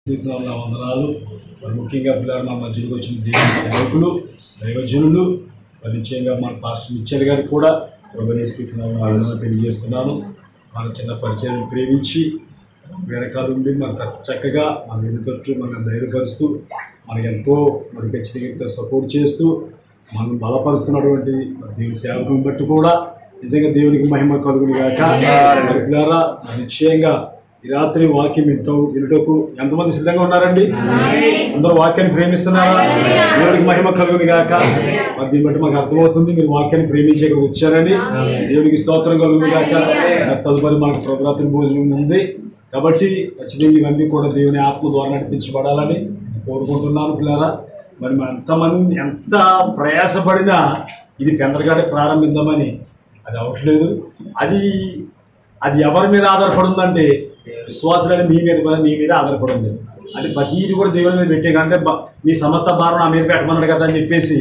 వందనాలు. మరి ముఖ్యంగా పిల్లలు మా మధ్యలోకి వచ్చిన దేవుని సేవకులు, దైవజనులు, మరి నిశ్చయంగా మన పాస్టర్ మిచ్చల్ గారు కూడా ప్రభునేసుకృష్ణ తెలియజేస్తున్నాను. మన చిన్న పరిచయం ప్రేమించి వెనకాల ఉండి మన చక్కగా మన వెనుతట్టు మనం ధైర్యపరుస్తూ మనకు ఎంతో మరి ఖచ్చితంగా సపోర్ట్ చేస్తూ మనం బలపరుస్తున్నటువంటి దేవుని సేవకుని బట్టి కూడా నిజంగా దేవునికి మహిమ కలుగును గాక. పిల్లరా నిశ్చయంగా ఈ రాత్రి వాక్యం వినుటకు ఎంతమంది సిద్ధంగా ఉన్నారండి? అందరూ వాక్యాన్ని ప్రేమిస్తున్నారా? దేవుడికి మహిమ కలుగును గాక. మరి దీన్ని బట్టి మాకు అర్థమవుతుంది మీరు వాక్యాన్ని ప్రేమించే వచ్చారని. దేవుడికి స్తోత్రం కలుగును గాక. తదుపరి మనకు ప్రభురాత్రి భోజనం ఉంది కాబట్టి ఖచ్చితంగా ఇవన్నీ కూడా దేవుని ఆత్మ ద్వారా నడిపించబడాలని కోరుకుంటున్నాను పిల్లరా. మరి ఎంతమంది ఎంత ప్రయాసపడినా ఇది పెందరగానే ప్రారంభిద్దామని అది అవ్వట్లేదు. అది ఎవరి మీద ఆధారపడి ఉందంటే విశ్వాసాలు మీ మీద ఆధారపడి ఉంది. అది ప్రతిదీ కూడా దేవుని మీద పెట్టే కంటే మీ సమస్త భారం నా మీద పెట్టమన్నాడు కదా అని చెప్పేసి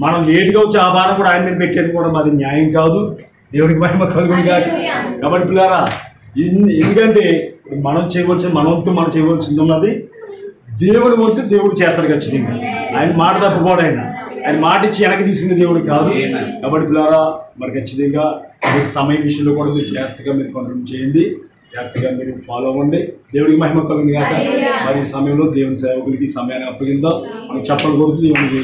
మనం లేటుగా వచ్చి ఆ భారం కూడా ఆయన మీద పెట్టేది కూడా మాది న్యాయం కాదు. దేవుడికి మహిమ కలుగును కాదు. కాబట్టి పిల్లారా ఎందుకంటే మనం చేయవలసింది ఉన్నది దేవుడి వంతు దేవుడు చేస్తాడు ఖచ్చితంగా. ఆయన మాట తప్పుకోడు. ఆయన మాట ఇచ్చి వెనక్కి తీసుకునే దేవుడు కాదు. కాబట్టి పిల్లారా మరి ఖచ్చితంగా సమయం విషయంలో కూడా మీరు జాగ్రత్తగా మీరు కంట్రోల్ చేయండి, జాగ్రత్తగా మీరు ఫాలో అవ్వండి. దేవుడికి మహిమ కలుగును కాక. మరి ఈ సమయంలో దేవుని సేవకులకి సమయాన్ని అప్పగిందాం. మనం చెప్పకూడదు దేవునికి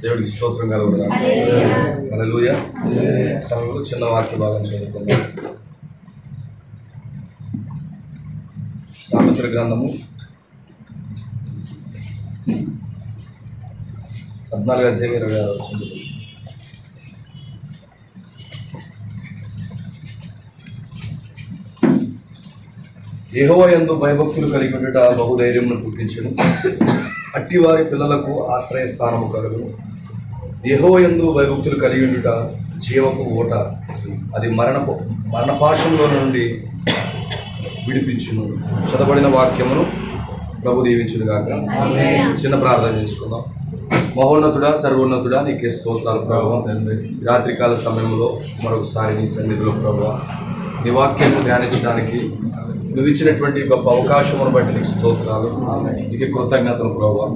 దేవుడికి స్తోత్రం కలుగును. హల్లెలూయా. సమయంలో చిన్న వాక్య భాగం చదువుకుందాం. సామెతల గ్రంథము 14వ అధ్యాయం 26వ వచనం. యెహోవా యందు భయభక్తులు కలిగి ఉండుట బహుధైర్యమును పుట్టించును, అట్టివారి పిల్లలకు ఆశ్రయ స్థానము కలుగును. యెహోవా యందు భయభక్తులు కలిగి ఉండుట జీవపు ఊట, అది మరణపాశంలో నుండి విడిపించును. చదవబడిన వాక్యమును ప్రభు దీవించును గాక. చిన్న ప్రార్థన చేసుకుందాం. మహోన్నతుడా, సర్వోన్నతుడా, నీకే స్తోత్రాలు ప్రభువా. రాత్రికాల సమయంలో మరొకసారి నీ సన్నిధిలో ప్రభువా నీ వాక్యాన్ని ధ్యానించడానికి నువ్వు ఇచ్చినటువంటి గొప్ప అవకాశమును బట్టి నీకు స్తోత్రాలు, నీకు కృతజ్ఞతలు ప్రభువా.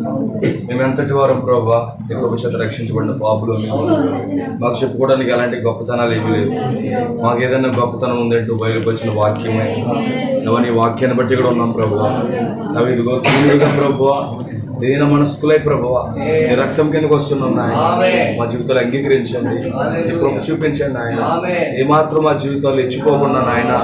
మేము ఎంతటి వారం ప్రభువా నీ కృప చేత రక్షించబడిన పాపులు. మాకు చెప్పుకోవడానికి ఎలాంటి గొప్పతనాలు ఏమీ లేవు. మాకు ఏదైనా గొప్పతనం ఉందంటూ బయలుపరిచిన వాక్యమే. నువ్వు నీ వాక్యాన్ని బట్టి కూడా ఉన్నాం ప్రభువా. అవి ఇదిగో తీరుగా ప్రభువా దీన మనస్కులై ప్రభువా నీ రక్తం కిందకు వస్తున్నాం నాయన. మా జీవితాలు అంగీకరించండి, నీ కృప చూపించండి నాయన. ఏమాత్రం మా జీవితాలు ఇచ్చిపోకుండా నాయన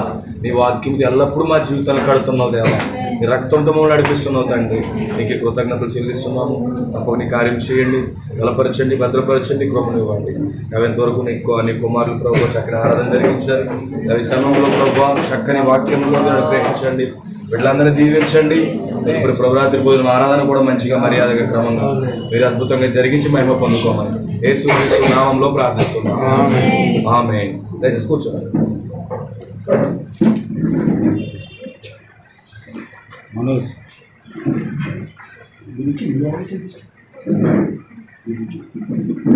నీ వాక్యం ఎల్లప్పుడూ మా జీవితాలు కడుతున్నావు దేవా. నీ రక్తంతో మమ్మల్ని నడిపిస్తున్నావు తండ్రి. నీకు కృతజ్ఞతలు చెల్లిస్తున్నాము. తప్పక నీ కార్యం చేయండి, బలపరచండి, భద్రపరచండి, కృపనివ్వండి. ఎంతవరకు నీ కుమారులు ప్రభు చక్కని ఆరాధన జరిగించారు. అవి సమయంలో ప్రభు చక్కని వాక్యంలో గ్రహించండి, వీళ్ళందరినీ దీవించండి. ఇప్పుడు ప్రభురాత్రి భోజనం ఆరాధన కూడా మంచిగా మర్యాదగా క్రమంగా మీరు అద్భుతంగా జరిగించి మహిమ పొందుకోమని యేసు నామంలో ప్రార్థిస్తున్నాం. ఆమేన్. దయచేసి కూర్చోండి.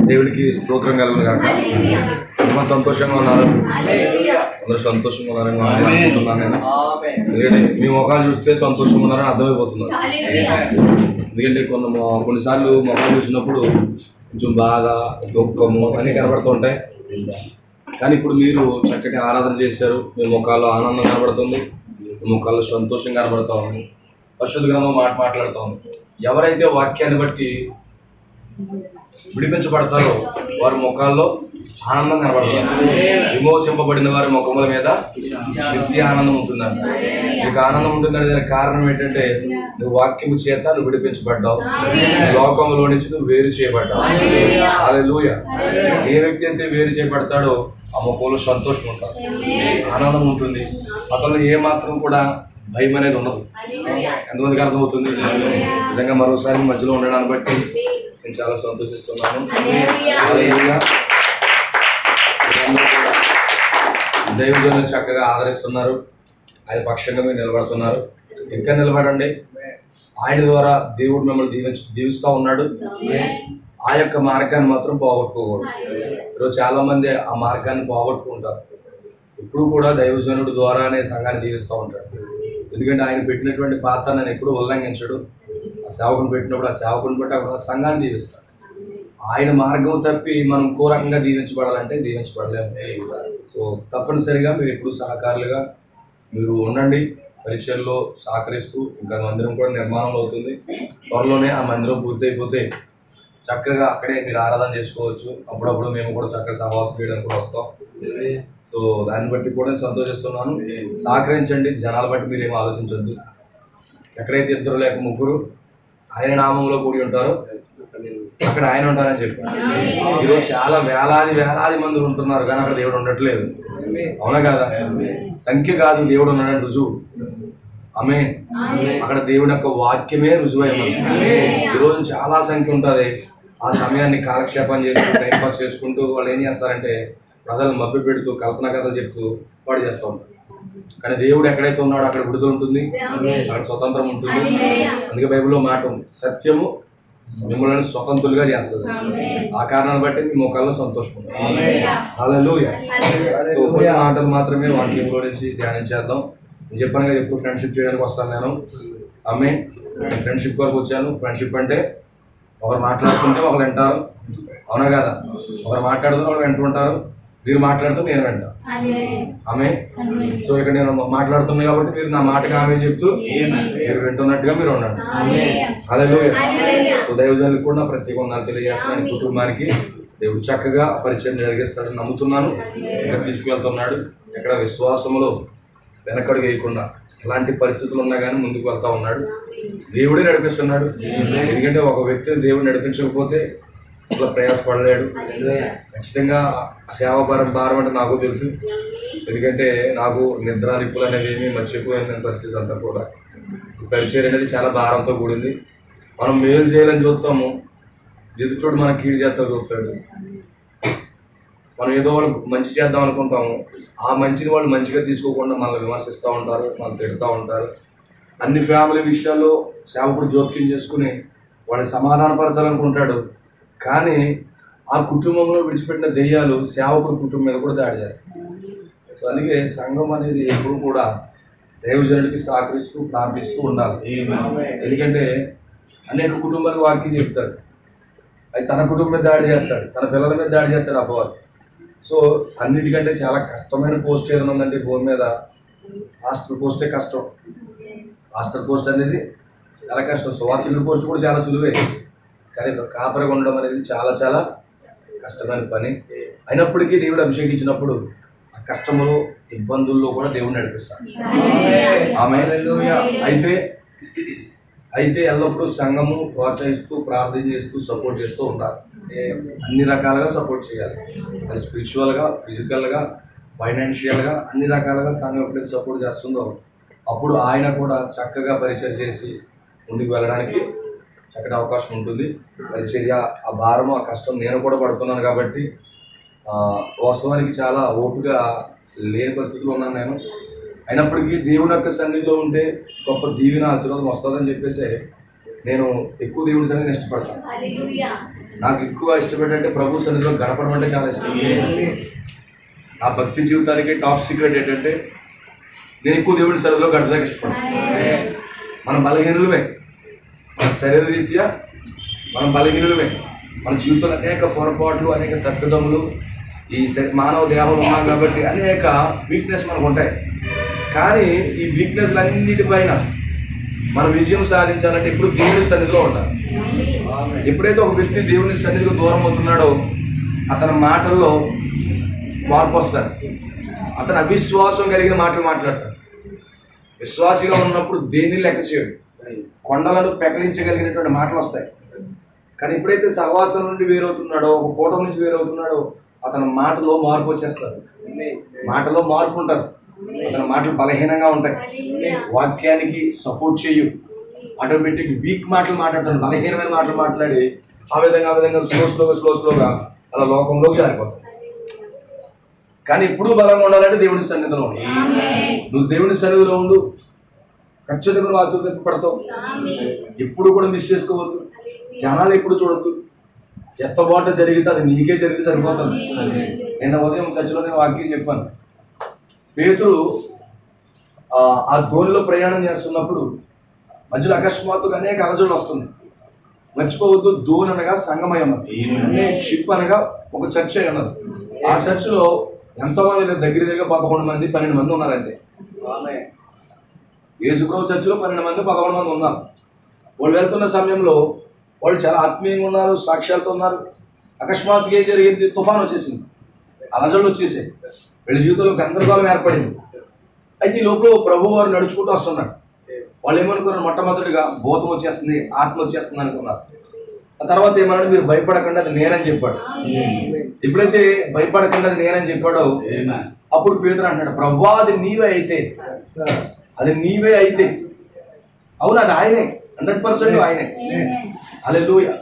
దేవుడికి స్తోత్రం కలుగును కాక. చాలా సంతోషంగా ఉన్నారు, అందరూ సంతోషంగా ఉన్నారని అనుకుంటున్నాను నేను. ఎందుకంటే మీ ముఖాలు చూస్తే సంతోషంగా ఉన్నారని అర్థమైపోతున్నారు. ఎందుకంటే కొన్నిసార్లు ముఖాలు చూసినప్పుడు కొంచెం బాధ, దుఃఖము అన్నీ కనబడుతూ ఉంటాయి. కానీ ఇప్పుడు మీరు చక్కటి ఆరాధన చేశారు, మీ ముఖాల్లో ఆనందం కనబడుతుంది, మీ ముఖాల్లో సంతోషం కనబడుతూ ఉంది. పరిశుద్ధ గ్రంథం మాట్లాడుతూ ఉంది. ఎవరైతే వాక్యాన్ని బట్టి విడిపించబడతారో వారి ముఖాల్లో ఆనందం కనబడుతుంది. విమోచింపబడిన వారి ముఖముల మీద శక్తి ఆనందం ఉంటుందంట. నీకు ఆనందం ఉంటుందంటే దానికి కారణం ఏంటంటే నువ్వు వాక్యము చేత నువ్వు విడిపించబడ్డావు, లోకంలో నుంచి నువ్వు వేరు చేయబడ్డావు. హల్లెలూయా. ఏ వ్యక్తి అయితే వేరు చేయబడతాడో ఆ ముఖంలో సంతోషం ఉంటుంది, ఆనందం ఉంటుంది. అతను ఏమాత్రం కూడా భయం అనేది ఉండదు. ఎంతమందికి అర్థమవుతుంది? నిజంగా మరోసారి మధ్యలో ఉండడాన్ని బట్టి నేను చాలా సంతోషిస్తున్నాను. దైవజనులు చక్కగా ఆదరిస్తున్నారు, ఆయన పక్షంగా మీరు నిలబడుతున్నారు. ఇంకా నిలబడండి. ఆయన ద్వారా దేవుడు మిమ్మల్ని దీవిస్తూ ఉన్నాడు. ఆ యొక్క మార్గాన్ని మాత్రం పోగొట్టుకోకూడదు. ఈరోజు చాలా మంది ఆ మార్గాన్ని పోగొట్టుకుంటారు. ఇప్పుడు కూడా దైవజనుడు ద్వారానే సంఘాన్ని దీవిస్తూ ఉంటాడు. ఎందుకంటే ఆయన పెట్టినటువంటి పాత్ర నేను ఎప్పుడు ఉల్లంఘించడు. ఆ సేవకుని పెట్టినప్పుడు ఆ సేవకుని బట్టి ఆ సంఘాన్ని దీవిస్తాడు. ఆయన మార్గం తప్పి మనం ఇంకో రకంగా దీవించబడాలంటే దీవించబడలేము. సో తప్పనిసరిగా మీరు ఎప్పుడు సహకారులుగా మీరు ఉండండి. పరిచయల్లో సహకరిస్తూ ఇంకా మందిరం కూడా నిర్మాణం అవుతుంది. త్వరలోనే ఆ మందిరం పూర్తయిపోతే చక్కగా అక్కడే మీరు ఆరాధన చేసుకోవచ్చు. అప్పుడప్పుడు మేము కూడా చక్కగా సహవాసం చేయడానికి కూడా వస్తాం. సో దాన్ని బట్టి కూడా సంతోషిస్తున్నాను. సహకరించండి. జనాల బట్టి మీరు ఏమో ఆలోచించొద్దు. ఎక్కడైతే 2 లేక 3 ఆయన నామంలో కూడి ఉంటారో అక్కడ ఆయన ఉంటారని చెప్పారు. ఈరోజు చాలా వేలాది మంది ఉంటున్నారు, కానీ అక్కడ దేవుడు ఉండట్లేదు. అవునా కదా? సంఖ్య కాదు దేవుడు ఉన్నాడని రుజువు. ఆమేన్. అక్కడ దేవుడి యొక్క వాక్యమే రుజువై ఉన్నది. ఈరోజు చాలా సంఖ్య ఉంటుంది. ఆ సమయాన్ని కాలక్షేపం చేసుకుంటూ టైం పాస్ చేసుకుంటూ వాళ్ళు ఏం చేస్తారంటే ప్రజలను మభ్య పెడుతూ కల్పన కథలు చెప్తూ వాడు చేస్తూ ఉంటారు. కానీ దేవుడు ఎక్కడైతే ఉన్నాడో అక్కడ విడుదల ఉంటుంది, అక్కడ స్వతంత్రం ఉంటుంది. అందుకే బైబిల్లో మాట ఉంది, సత్యము మిమ్మల్ని స్వతంత్రులుగా చేస్తుంది. ఆ కారణాన్ని బట్టి మీ ముఖాల్లో సంతోషం ఉంది. హల్లెలూయా. సో కొన్ని మాటలు మాత్రమే వాక్యంలో నుంచి ధ్యానించేద్దాం. నేను చెప్పాను కదా, ఎప్పుడు ఫ్రెండ్షిప్ చేయడానికి వస్తాను నేను. ఆమేన్. ఫ్రెండ్షిప్ వరకు వచ్చాను. ఫ్రెండ్షిప్ అంటే ఒకరు మాట్లాడుతుంటే ఒకరు వింటారు. అవునా కదా? ఒకరు మాట్లాడుతూ ఒకరు వింటుంటారు. మీరు మాట్లాడుతూ నేను వింటాను. ఆమేన్. సో ఇక్కడ నేను మాట్లాడుతున్నాను కాబట్టి మీరు నా మాటకి ఆమె చెప్తూ మీరు వింటున్నట్టుగా మీరు ఉండండి. హల్లెలూయా. సో దైవజనులకు కూడా ప్రత్యేక వందనాలు తెలియజేస్తున్నాను. కుటుంబానికి దేవుడు చక్కగా పరిచయం జరిగిస్తాడని నమ్ముతున్నాను. ఇంకా తీసుకువెళ్తున్నాడు. ఎక్కడ విశ్వాసంలో వెనకడుగు వేయకుండా ఎలాంటి పరిస్థితులు ఉన్నా కానీ ముందుకు వెళ్తా ఉన్నాడు. దేవుడే నడిపిస్తున్నాడు. ఎందుకంటే ఒక వ్యక్తిని దేవుడు నడిపించకపోతే అసలు ప్రయాసపడలేడు. ఖచ్చితంగా సేవ భారం అంటే నాకు తెలుసు. ఎందుకంటే నాకు నిద్ర నిప్పులు అనేవి ఏమీ మర్చిపోయిన పరిస్థితి అంతా కూడా. పరిచయం అనేది చాలా భారంతో కూడింది. మనం మేలు చేయాలని చూస్తాము, ఎదుచోడు మన కీడు చేస్తా చూస్తాడు. మనం ఏదో వాళ్ళకి మంచి చేద్దాం అనుకుంటాము, ఆ మంచిని వాళ్ళు మంచిగా తీసుకోకుండా మనల్ని విమర్శిస్తూ ఉంటారు, మనల్ని తిడుతూ ఉంటారు. అన్ని ఫ్యామిలీ విషయాల్లో సేవకుడు జోక్యం చేసుకుని వాడిని సమాధానపరచాలనుకుంటాడు. కానీ ఆ కుటుంబంలో విడిచిపెట్టిన దెయ్యాలు సేవకుడు కుటుంబం మీద కూడా దాడి చేస్తాయి. సో అందుకే సంఘం అనేది ఎప్పుడు కూడా దైవజనుడికి సహకరిస్తూ ప్రార్థిస్తూ ఉండాలి. ఎందుకంటే అనేక కుటుంబాలకు వాక్యం చెప్తాడు, అది తన కుటుంబం మీద దాడి చేస్తాడు, తన పిల్లల మీద దాడి చేస్తాడు అపవాది. సో అన్నిటికంటే చాలా కష్టమైన పోస్ట్ ఏదైనా ఉందంటే భూమి మీద పాస్టర్ పోస్టే కష్టం. పాస్టర్ పోస్ట్ అనేది చాలా కష్టం. సువార్తికుడి పోస్ట్ కూడా చాలా సులువే, కానీ కాపరిగా ఉండడం అనేది చాలా చాలా కష్టమైన పని. అయినప్పటికీ దేవుడు అభిషేకించినప్పుడు ఆ కష్టములో ఇబ్బందుల్లో కూడా దేవుడు నడిపిస్తాడు. ఆమేన్. అయితే ఎల్లప్పుడూ సంఘము ప్రోత్సహిస్తూ ప్రార్థన చేస్తూ సపోర్ట్ చేస్తూ ఉండాలి. అన్ని రకాలుగా సపోర్ట్ చేయాలి. అది స్పిరిచువల్గా, ఫిజికల్గా, ఫైనాన్షియల్గా అన్ని రకాలుగా సంఘం ఎప్పుడైతే సపోర్ట్ చేస్తుందో అప్పుడు ఆయన కూడా చక్కగా పరిచయం చేసి ముందుకు వెళ్ళడానికి చక్కటి అవకాశం ఉంటుంది. పరిచర్య ఆ భారము ఆ కష్టం నేను కూడా పడుతున్నాను కాబట్టి వాస్తవానికి చాలా ఓపిక లేని పరిస్థితుల్లో ఉన్నాను నేను. అయినప్పటికీ దేవుని యొక్క సన్నిధిలో ఉంటే గొప్ప దీవెన ఆశీర్వాదం వస్తుందని చెప్పేసి నేను ఎక్కువ దేవుని సన్నిధిని ఇష్టపడతాను. నాకు ఎక్కువ ఇష్టపడంటే ప్రభు సన్నిధిలో గడపడం అంటే చాలా ఇష్టం. నా భక్తి జీవితానికి టాప్ సీక్రెట్ ఏంటంటే నేను ఎక్కువ దేవుని సన్నిధిలో గడపడానికి ఇష్టపడతాను. మన బలహీనులమే, మన శరీర రీత్యా మనం బలహీనులమే. మన జీవితంలో అనేక పొరపాట్లు, అనేక తప్పిదములు ఈ మానవ దేహంలో ఉన్నాం కాబట్టి అనేక వీక్నెస్ మనకు ఉంటాయి. కానీ ఈ వీక్నెస్లన్నిటిపైన మనం విజయం సాధించాలంటే ఇప్పుడు దేవుని సన్నిధిలో ఉండాలి. ఎప్పుడైతే ఒక వ్యక్తి దేవుని సన్నిధికి దూరం అవుతున్నాడో అతని మాటల్లో మార్పు వస్తాడు. అతను అవిశ్వాసం కలిగిన మాటలు మాట్లాడతాడు. విశ్వాసిగా ఉన్నప్పుడు దేన్ని లెక్క చేయడు, కొండలను పెకలించగలిగినటువంటి మాటలు వస్తాయి. కానీ ఎప్పుడైతే సహవాసం నుండి వేరవుతున్నాడో, ఒక కూటం నుంచి వేరవుతున్నాడో అతని మాటలో మార్పు వచ్చేస్తారు. మాటలో మార్పు ఉంటారు. అతని మాటలు బలహీనంగా ఉంటాయి, వాక్యానికి సపోర్ట్ చేయు, ఆటోమేటిక్ వీక్ మాటలు మాట్లాడతాడు. బలహీనమైన మాటలు మాట్లాడి ఆ విధంగా స్లోగా అలా లోకంలోకి జారిపోతాడు. కానీ ఇప్పుడు బలంగా ఉండాలంటే దేవుని సన్నిధిలో ఉండు. నువ్వు దేవుని సన్నిధిలో ఉండు, ఖచ్చితంగా నువ్వు ఆశీర్వదింపబడతావు. ఎప్పుడు కూడా మిస్ చేసుకోవద్దు. జనాలు ఎప్పుడు చూడద్దు. ఎత్తబాటు జరిగితే అది నీకే జరిగితే సరిపోతుంది. నిన్న ఉదయం చర్చిలోనే వాక్యం చెప్పాను. పేతురు ఆ ధోనిలో ప్రయాణం చేస్తున్నప్పుడు మధ్యలో అకస్మాత్తుగా అనేక అలజడులు వస్తుంది. మర్చిపోవద్దు, ధోని అనగా సంగమై ఉన్నది, షిప్ అనగా ఒక చర్చ్ అయి ఉన్నది. ఆ చర్చిలో ఎంతోమంది దగ్గర 11 మంది 12 మంది ఉన్నారు. అంతే యేసుప్రభు చర్చిలో 12 మంది 11 మంది ఉన్నారు. వాళ్ళు వెళ్తున్న సమయంలో వాళ్ళు చాలా ఆత్మీయంగా ఉన్నారు, సాక్ష్యాలతో ఉన్నారు. అకస్మాత్తుగా ఏం జరిగింది? తుఫాన్ వచ్చేసింది, అలజడులు వచ్చేసాయి, వీళ్ళ జీవితంలో గందరగోళం ఏర్పడింది. అయితే ఈ లోపల ప్రభు వారు నడుచుకుంటూ వస్తున్నాడు. వాళ్ళు ఏమనుకున్నారు? మొట్టమొదటిగా భూతం వచ్చేస్తుంది, ఆత్మ వచ్చేస్తుంది అనుకున్నారు. ఆ తర్వాత ఏమన్నాడు? మీరు భయపడకండి, అది నేనని చెప్పాడు. ఎప్పుడైతే భయపడకండి అది నేనని చెప్పాడో అప్పుడు పేతురు అంటాడు, ప్రభు అది నీవే అయితే, అది నీవే అయితే. అవును, అది ఆయనే, 100% ఆయనే. హల్లెలూయా.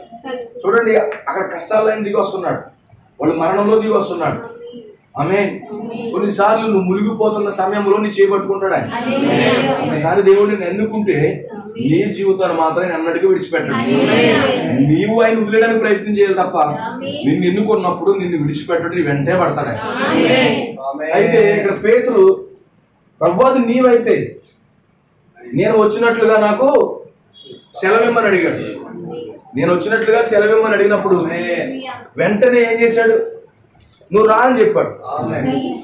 చూడండి, అక్కడ కష్టాలన్నీ దిగి వస్తున్నాడు, వాళ్ళు మరణంలో దిగి వస్తున్నాడు. ఆమేన్. కొన్నిసార్లు నువ్వు మునిగిపోతున్న సమయంలో నీ చేపట్టుకుంటాడు ఆయన. ఒకసారి దేవుడిని ఎన్నుకుంటే నీ జీవితాన్ని మాత్రం అన్నట్టుగా విడిచిపెట్టాడు. నీవు ఆయన వదిలేయడానికి ప్రయత్నం చేయాలి తప్ప నిన్ను ఎన్నుకున్నప్పుడు నిన్ను విడిచిపెట్టడు, నీ వెంటే పడతాడు ఆయన. అయితే ఇక్కడ పేతురు, ప్రభువా అది నీవైతే నేను వచ్చినట్లుగా నాకు సెలవిమ్మని అడిగాడు. నేను వచ్చినట్లుగా సెలవిమ్మని అడిగినప్పుడు వెంటనే ఏం చేశాడు? నువ్వు రా అని చెప్పాడు.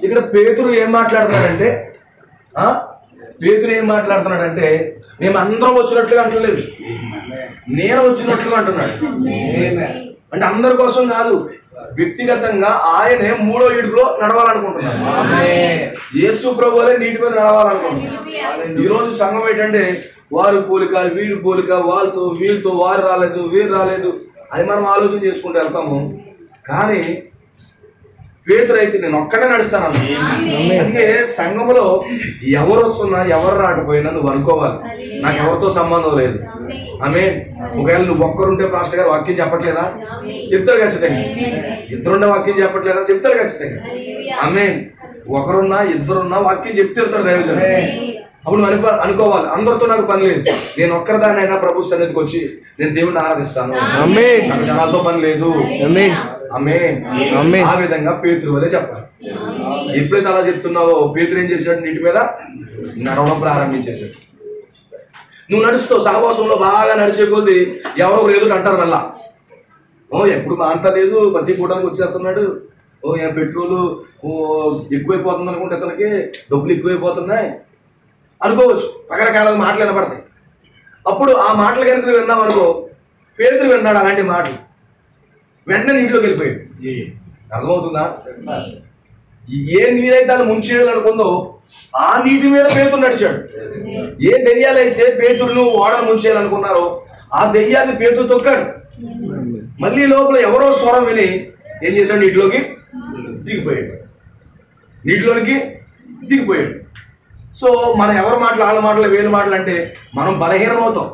ఇక్కడ పేతురు ఏం మాట్లాడుతున్నాడంటే మేము అందరం వచ్చినట్లుగా అంటలేదు, నేను వచ్చినట్లుగా అంటున్నాడు. అంటే అందరి కోసం కాదు, వ్యక్తిగతంగా ఆయనే 3వ ఇడుగులో నడవాలనుకుంటున్నాడు. యేసు ప్రభువే నీటి మీద నడవాలనుకుంటున్నాడు. ఈరోజు సంఘం ఏంటంటే వారు పోలిక, వీరు పోలిక, వాళ్ళతో వీళ్ళతో, వారు రాలేదు వీరు రాలేదు అని మనం ఆలోచన చేసుకుంటూ వెళ్తాము. కానీ పేతురు అయితే నేను ఒక్కడే నడుస్తాను. అందుకే సంఘంలో ఎవరు వస్తున్నా ఎవరు రాకపోయినా నువ్వు అనుకోవాలి, నాకు ఎవరితో సంబంధం లేదు. ఆమేన్. ఒకవేళ నువ్వు ఒక్కరుంటే పాస్టర్ గారు వాక్యం చెప్పట్లేదా? చెప్తారు ఖచ్చితంగా. ఇద్దరుండే వాక్యం చెప్పట్లేదా? చెప్తారు ఖచ్చితంగా. ఆమేన్. ఒకరున్నా ఇద్దరున్నా వాక్యం చెప్తారు దైవజనం. అప్పుడు అనుకోవాలి, అందరితో నాకు పని లేదు, నేను ఒక్కరిదానైనా ప్రభు సన్నిధికి వచ్చి నేను దేవుడిని ఆరాధిస్తాను, నాకు జనాలతో పని లేదు. ఆ విధంగా పేతురు వలే చెప్పాలి. ఎప్పుడైతే అలా చెప్తున్నావో పేతురు ఏం చేశాడు? నీటి మీద నడవడం ప్రారంభించేశాడు. నువ్వు నడుస్తావు, సహవాసంలో బాగా నడిచే కొద్ది ఎవరో ఒకరు ఎదురు అంటారు మళ్ళా, ఎప్పుడు మా అంత లేదు, ప్రతి కూటానికి వచ్చేస్తున్నాడు, ఏం పెట్రోలు ఎక్కువైపోతుంది అనుకుంటే అతనికి డబ్బులు ఎక్కువైపోతున్నాయి అనుకోవచ్చు. రకరకాల మాటలు వినపడతాయి. అప్పుడు ఆ మాటలు కనుక నువ్వు విన్నావు అనుకో, పేతురు విన్నాడు అలాంటి మాటలు, వెంటనే నీటిలోకి వెళ్ళిపోయాడు. అర్థమవుతుందా? ఏ నీరైతే అది ముంచేయాలనుకుందో ఆ నీటి మీద పేతురు నడిచాడు. ఏ దెయ్యాలైతే పేతురును ఓడను ముంచేయాలనుకున్నారో ఆ దెయ్యాన్ని పేతురు తొక్కాడు. మళ్ళీ లోపల ఎవరో స్వరం విని ఏం చేశాడు? నీటిలోకి దిగిపోయాడు. సో మనం ఎవరి మాటలు, వాళ్ళ మాటలు, వీళ్ళ మాటలు అంటే మనం బలహీనం అవుతాం.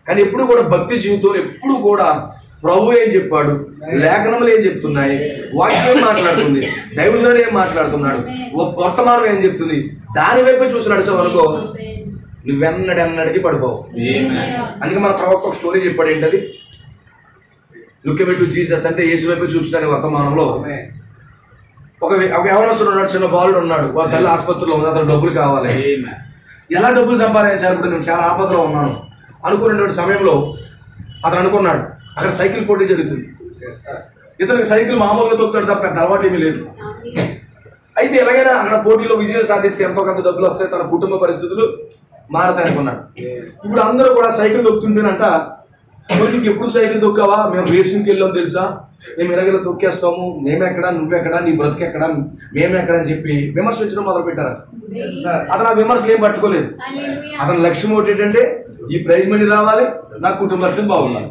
కానీ ఎప్పుడు కూడా భక్తి జీవితం ఎప్పుడు కూడా ప్రభు ఏం చెప్పాడు, లేఖనములు ఏం చెప్తున్నాయి, వాక్యం ఏం మాట్లాడుతుంది, దైవజనుడు ఏం మాట్లాడుతున్నాడు, వర్తమానం ఏం చెప్తుంది, దాని వైపే చూసి నడిచావు అనుకో నువ్వెన్నడెన్నడికి పడిపోవు. అందుకే మన ప్రవక్త ఒక స్టోరీ చెప్పాడు. ఏంటది? లుక్ ఎట్ జీసస్ అంటే యేసు వైపే చూపించడానికి వర్తమానంలో ఒక యవనస్తుడు ఉన్నాడు, చిన్న బాలుడు ఉన్నాడు, వాళ్ళ తల్లి ఆసుపత్రిలో ఉంది, అతను డబ్బులు కావాలి. ఎలా డబ్బులు సంపాదించాలి, నేను చాలా ఆపదలో ఉన్నాను అనుకునేటువంటి సమయంలో అతను అనుకున్నాడు అక్కడ సైకిల్ పోటీ జరుగుతుంది. ఇతనికి సైకిల్ మామూలుగా తొక్కుతాడు తప్ప పెద్ద అలవాటు ఏమీ లేదు. అయితే ఎలాగైనా అక్కడ పోటీలో విజయం సాధిస్తే ఎంతో కొంత డబ్బులు వస్తాయి, తన కుటుంబ పరిస్థితులు మారతాయి అనుకున్నాడు. ఇప్పుడు అందరూ కూడా సైకిల్ తొక్కుతుంటేనంట, నీకు ఎప్పుడు సైకిల్ తొక్కావా, మేము రేసింగ్కి వెళ్ళాం తెలుసా, మేము ఎలాగైనా తొక్కేస్తాము, మేమెక్కడా నువ్వెక్కడా, నీ బ్రతికెక్కడా, మేమెక్కడ అని చెప్పి విమర్శించడం మొదలు పెట్టారు. అతను ఆ విమర్శలు ఏం పట్టుకోలేదు. అతని లక్ష్యం ఒకటి ఏంటంటే ఈ ప్రైజ్ మనీ రావాలి, నా కుటుంబ పరిస్థితి బాగుండాలి,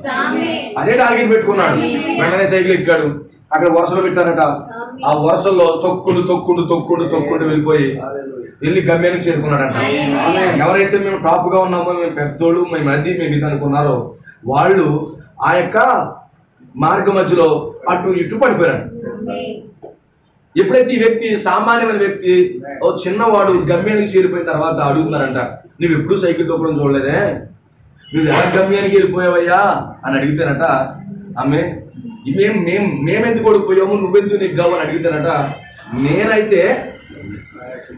అదే టార్గెట్ పెట్టుకున్నాడు. వెంటనే సైకిల్ ఎక్కాడు. అక్కడ వరుసలో పెట్టారట. ఆ వరుసల్లో తొక్కుంటూ వెళ్ళి గమ్యానికి చేరుకున్నాడంట. ఎవరైతే మేము టాప్ గా ఉన్నామో, మేము పెద్దోళ్ళు, మేము అది మేము ఇది అనుకున్నారో వాళ్ళు ఆ యొక్క మార్గ మధ్యలో అటు ఇటు పడిపోయాడు. ఎప్పుడైతే ఈ వ్యక్తి, సామాన్యమైన వ్యక్తి, ఓ చిన్నవాడు గమ్యానికి చేరిపోయిన తర్వాత అడుగుతున్నారంట, నువ్వు ఎప్పుడు సైకిల్ తొక్కడం చూడలేదే, నువ్వు ఎలా గమ్యానికి వెళ్ళిపోయావయ్యా అని అడిగితేనట ఆమె మేమెందుకు ఓడిపోయాము, నువ్వెందుకు నీకు కావాలని అడుగుతానట.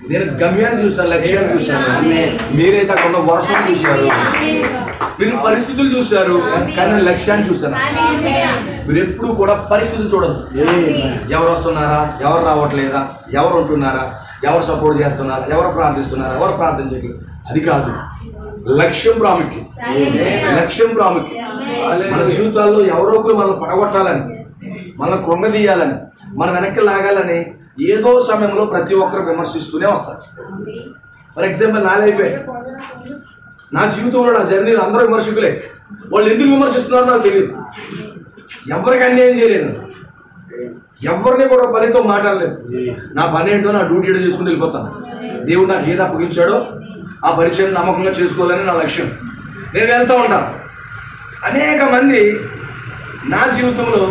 నేను గమ్యాన్ని చూశాను, లక్ష్యాన్ని చూశాను. మీరైతే అక్కడ ఉన్న వర్షం చూశారు, మీరు పరిస్థితులు చూశారు, కానీ నేను లక్ష్యాన్ని చూశాను. మీరు ఎప్పుడు కూడా పరిస్థితులు చూడద్దు. ఎవరు వస్తున్నారా, ఎవరు రావట్లేదా, ఎవరు ఉంటున్నారా, ఎవరు సపోర్ట్ చేస్తున్నారా, ఎవరు ప్రార్థిస్తున్నారా, ఎవరు ప్రార్థన చేయలేదు, అది కాదు. లక్ష్యం ప్రాముఖ్యం. లక్ష్యం ప్రాముఖ్యం. మన జీవితాల్లో ఎవరో ఒకరు మనల్ని పడగొట్టాలని, మనల్ని కృంగదీయాలని, మన వెనక్కి లాగాలని ఏదో సమయంలో ప్రతి ఒక్కరు విమర్శిస్తూనే వస్తారు. ఫర్ ఎగ్జాంపుల్ నా లైఫే, నా జీవితంలో నా జర్నీలో అందరూ విమర్శకులే. వాళ్ళు ఎందుకు విమర్శిస్తున్నారో నాకు తెలియదు. ఎవరికి అన్యాయం చేయలేదు, ఎవరిని కూడా పనితో మాట్లాడలేదు. నా పని ఏంటో నా డ్యూటీ ఏంటో చేసుకుని వెళ్ళిపోతాను. దేవుడు నాకు ఏది అప్పగించాడో ఆ పరీక్షను నమ్మకంగా చేసుకోవాలని నా లక్ష్యం. నేను వెళ్తూ ఉంటాను. అనేక మంది నా జీవితంలో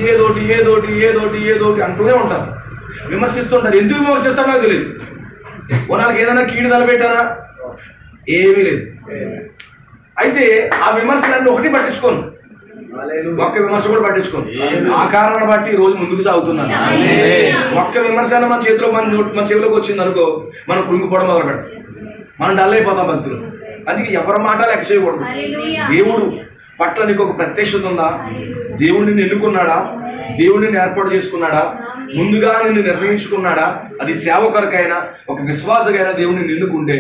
ఏదోటి ఏదోటి ఏదోటి ఏదోటి అంటూనే ఉంటారు, విమర్శిస్తుంటారు. ఎందుకు విమర్శిస్తారో నాకు తెలియదు. వాళ్ళకి ఏదైనా కీడు తలపెట్టారా, ఏమీ లేదు. అయితే ఆ విమర్శలన్నీ ఒకటి పట్టించుకోను, ఒక్క విమర్శ కూడా పట్టించుకోను. ఆ కారణాన్ని బట్టి ఈ రోజు ముందుకు సాగుతున్నాను. ఒక్క విమర్శ మన చేతిలో మన చెవిలోకి వచ్చింది అనుకో, మనం కృంగిపోవడం మొదలు పెడతాం, మనం డల్ అయిపోతాం భక్తులు. అందుకే ఎవరి మాట లెక్క చేయకూడదు. దేవుడు పట్ల నీకు ఒక ప్రత్యక్షత ఉందా, దేవుడిని ఎన్నుకున్నాడా, దేవుడిని ఏర్పాటు చేసుకున్నాడా, ముందుగా నిన్ను నిర్ణయించుకున్నాడా, అది సేవకుడికైనా ఒక విశ్వాసకైనా దేవుడిని ఎన్నుకుంటే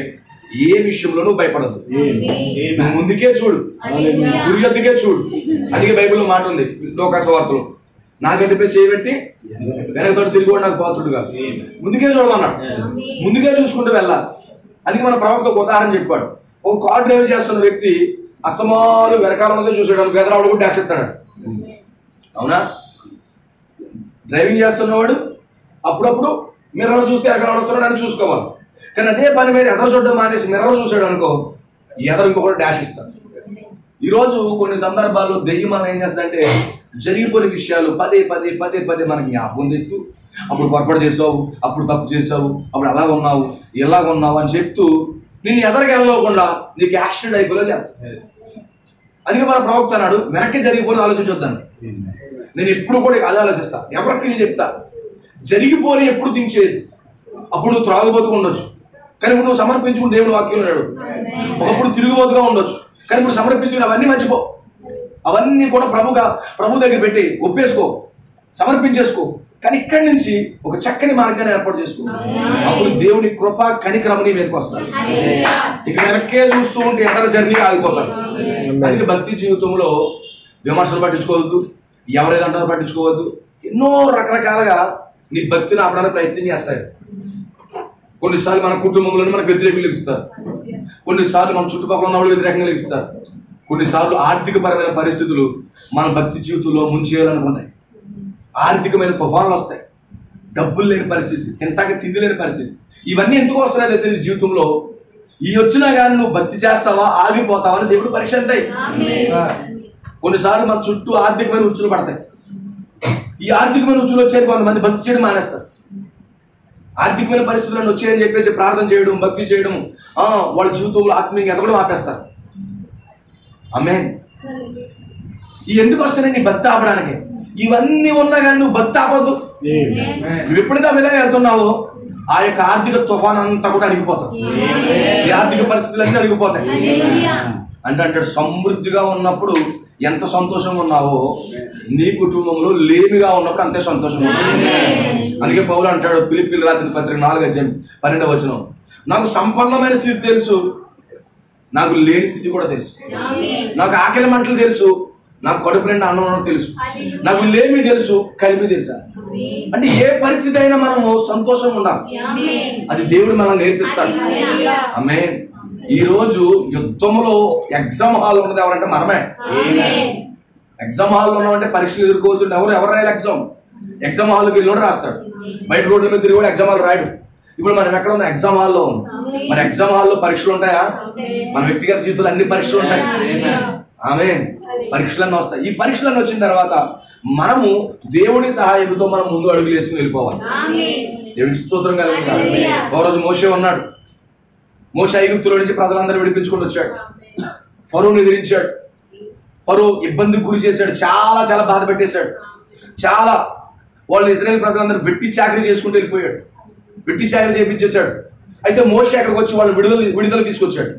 ఏ విషయంలోనూ భయపడదు. నువ్వు ముందుకే చూడు, గురియొద్దుకే చూడు. అందుకే బైబిల్లో మాట ఉంది, లోకాసు వార్తలు, నాకంటే చేయబెట్టి వెనకతోటి తిరిగి కూడా నాకు పాత్రుడుగా. ముందుకే చూడమన్నాడు, ముందుకే చూసుకుంటూ వెళ్ళాలి. అందుకే మన ప్రవక్త ఒక ఉదాహరణ చెప్పాడు. ఒక కార్ డ్రైవ్ చేస్తున్న వ్యక్తి అస్తమాలు వెనకాల మీద చూసాడు, బెదరావుడు కూడా డాష్ ఎత్తాడు. అవునా? డ్రైవింగ్ చేస్తున్నవాడు అప్పుడప్పుడు మిర్రర్ చూస్తే ఎక్కడ వస్తున్నాడు అని చూసుకోవాలి. కానీ అదే పని మీద ఎదరు చూడడం మానేసి మిర్రర్ చూసాడు అనుకో, ఎదరు ఇంకొకటి డాష్ ఇస్తాడు. ఈరోజు కొన్ని సందర్భాల్లో దెయ్యం మనం ఏం చేస్తుందంటే జరిగిపోయిన విషయాలు పదే పదే పదే పదే మనకి జ్ఞాపకం తెస్తూ, అప్పుడు పొరపాటు చేసావు, అప్పుడు తప్పు చేసావు, అప్పుడు అలా ఉన్నావు, ఎలా ఉన్నావు అని చెప్తూ నేను ఎదరికి వెళ్ళకుండా నీకు యాక్సిడెంట్ అయిపోలే చేస్తాను. అందుకే మన ప్రవక్త అన్నాడు, వెనక్కి జరిగిపోయిన ఆలోచించొద్దాను. నేను ఎప్పుడు కూడా అది ఆలోచిస్తా, ఎవరికి నేను చెప్తా. జరిగిపోని ఎప్పుడు థింక్ చేయదు. అప్పుడు నువ్వు త్రాగుబోతుగా ఉండొచ్చు, కానీ ఇప్పుడు నువ్వు సమర్పించుకుని దేవుడు వాక్యం ఉన్నాడు. ఒకప్పుడు తిరుగుబోతుగా ఉండొచ్చు, కానీ ఇప్పుడు సమర్పించుకుని అవన్నీ మర్చిపో. అవన్నీ కూడా ప్రభు దగ్గర పెట్టి ఒప్పేసుకో, సమర్పించేసుకో. కానీ ఇక్కడి నుంచి ఒక చక్కని మార్గాన్ని ఏర్పాటు చేసుకో. అప్పుడు దేవుని కృప కనికరమని మీదకి వస్తారు. ఇక వెనక్కే చూస్తూ ఉంటే ఎదర జర్నీ ఆగిపోతారు. అందుకే భక్తి జీవితంలో విమర్శలు పట్టించుకోవద్దు, ఎవరేదంటారో పట్టించుకోవద్దు. ఎన్నో రకరకాలుగా నీ భక్తిని ఆపడానికి ప్రయత్నం చేస్తాయి. కొన్నిసార్లు మన కుటుంబంలోనే మనకు వ్యతిరేకులు లెగిస్తారు, కొన్నిసార్లు మన చుట్టుపక్కల ఉన్న వాళ్ళు వ్యతిరేకంగా లెగిస్తారు, కొన్నిసార్లు ఆర్థికపరమైన పరిస్థితులు మన భక్తి జీవితంలో ముంచేయాలనుకుంటాయి. ఆర్థికమైన తుఫానులు వస్తాయి, డబ్బులు లేని పరిస్థితి, తింటాక తిండి లేని పరిస్థితి. ఇవన్నీ ఎందుకు వస్తున్నాయి తెలిసి నీ జీవితంలో ఈ వచ్చినా కానీ నువ్వు భక్తి చేస్తావా ఆగిపోతావా అని దేవుడు పరీక్ష అంటాయి. కొన్నిసార్లు మన చుట్టూ ఆర్థికమైన ఉచ్చులు పడతాయి. ఈ ఆర్థికమైన ఉచ్చులు వచ్చేది కొంతమంది భక్తి చేయడం మానేస్తారు. ఆర్థికమైన పరిస్థితులను వచ్చాయని చెప్పేసి ప్రార్థన చేయడం, భక్తి చేయడం, వాళ్ళ జీవితంలో ఆత్మీయంగా ఎదగడం ఆపేస్తారు. ఆమేన్. ఈ ఎందుకు వస్తున్నాయి నీ భక్తి ఆపడానికి? ఇవన్నీ ఉన్నా కానీ నువ్వు భక్తి ఆపద్దు. నువ్వు ఎప్పుడైతే ఆ విధంగా వెళ్తున్నావో ఆ యొక్క ఆర్థిక తుఫాన్ అంతా కూడా అడిగిపోతావు. ఈ ఆర్థిక పరిస్థితులన్నీ అడిగిపోతాయి. అంటే సమృద్ధిగా ఉన్నప్పుడు ఎంత సంతోషంగా ఉన్నావో నీ కుటుంబంలో లేమిగా ఉన్నప్పుడు అంతే సంతోషంగా ఉన్నావు. అందుకే పౌలు అంటాడు, ఫిలిప్పీయులకు రాసిన పత్రిక 4:12 నాకు సంపన్నమైన స్థితి తెలుసు, నాకు లేని స్థితి కూడా తెలుసు. నాకు ఆకలి మంటలు తెలుసు, నాకు కడుపు నిండా అన్నం తెలుసు. నాకు లేమి తెలుసు, కలిమి తెలుసా. అంటే ఏ పరిస్థితి అయినా మనము సంతోషంగా ఉండాలి. అది దేవుడు మనం నేర్పిస్తాడు. ఆమేన్. ఈ రోజు యుద్ధంలో ఎగ్జామ్ హాల్ ఉన్నది ఎవరంటే మనమే. ఎగ్జామ్ హాల్లో ఉన్నామంటే పరీక్షలు ఎదుర్కోవచ్చు. ఎవరు రాయాలి ఎగ్జామ్ హాల్కి వెళ్ళి రాస్తాడు. బయట రోడ్ల మీద తిరిగి కూడా ఎగ్జామ్ హాల్ రాయడు. ఇప్పుడు మనం ఎక్కడ ఉన్నాం? ఎగ్జామ్ హాల్లో ఉన్నాం. మరి ఎగ్జామ్ హాల్లో పరీక్షలు ఉంటాయా? మన వ్యక్తిగత జీవితంలో అన్ని పరీక్షలు ఉంటాయి. ఆమేన్. పరీక్షలన్నీ వస్తాయి. ఈ పరీక్షలన్నీ వచ్చిన తర్వాత మనము దేవుడి సహాయంతో మనం ముందు అడుగులు వేసుకుని వెళ్ళిపోవాలి. దేవుడికి స్తోత్రం కలుగుతాడు. ఒక రోజు మోషే ఉన్నాడు. మోషే ఐగుప్తులో నుంచి ప్రజలందరూ విడిపించుకుంటూ వచ్చాడు. ఫరోని ఎదిరించాడు. ఫరో ఇబ్బందికి గురి చేశాడు, చాలా చాలా బాధ పెట్టేశాడు. చాలా వాళ్ళు ఇశ్రాయేల్ ప్రజలందరూ వెట్టి చాకరీ చేసుకుంటూ వెళ్ళిపోయాడు, వెట్టి చాకరీ చేయించేశాడు. అయితే మోషే అక్కడికి వచ్చి వాళ్ళు విడుదల తీసుకొచ్చాడు.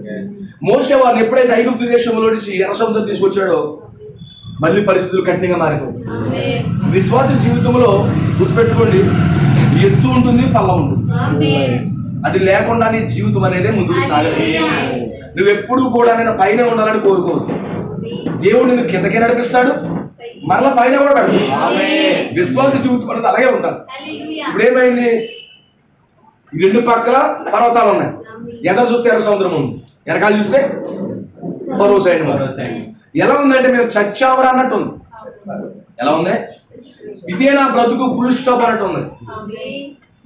మోషే వాళ్ళని ఎప్పుడైతే ఐగుప్తు దేశంలో నుంచి ఎర్ర సముద్రం తీసుకొచ్చాడో మళ్ళీ పరిస్థితులు కఠినంగా మారిపోయి. విశ్వాస జీవితంలో గుర్తుపెట్టుకోండి, ఎత్తు ఉంటుంది, పల్లం ఉంటుంది. అది లేకుండా నీ జీవితం అనేది ముందుకు సాగలేదు. నువ్వు ఎప్పుడు కూడా నేను పైన ఉండాలని కోరుకోదు. దేవుడు నిన్ను కిందకే నడిపిస్తాడు, మరలా పైన కూడా పెడతాడు. విశ్వాస జీవితం అనేది అలాగే ఉండాలి. ఇప్పుడేమైంది, ఈ రెండు పక్కల పర్వతాలు ఉన్నాయి. ఎదా చూస్తే ఎర్ర సముద్రం ఉంది, వెనకాల చూస్తే మరో సైడ్. ఎలా ఉందంటే మేము చచ్చావరా అన్నట్టు ఉంది. ఎలా ఉంది, ఇదే నా బ్రతుకు ఫుల్ స్టాప్ అన్నట్టు ఉంది.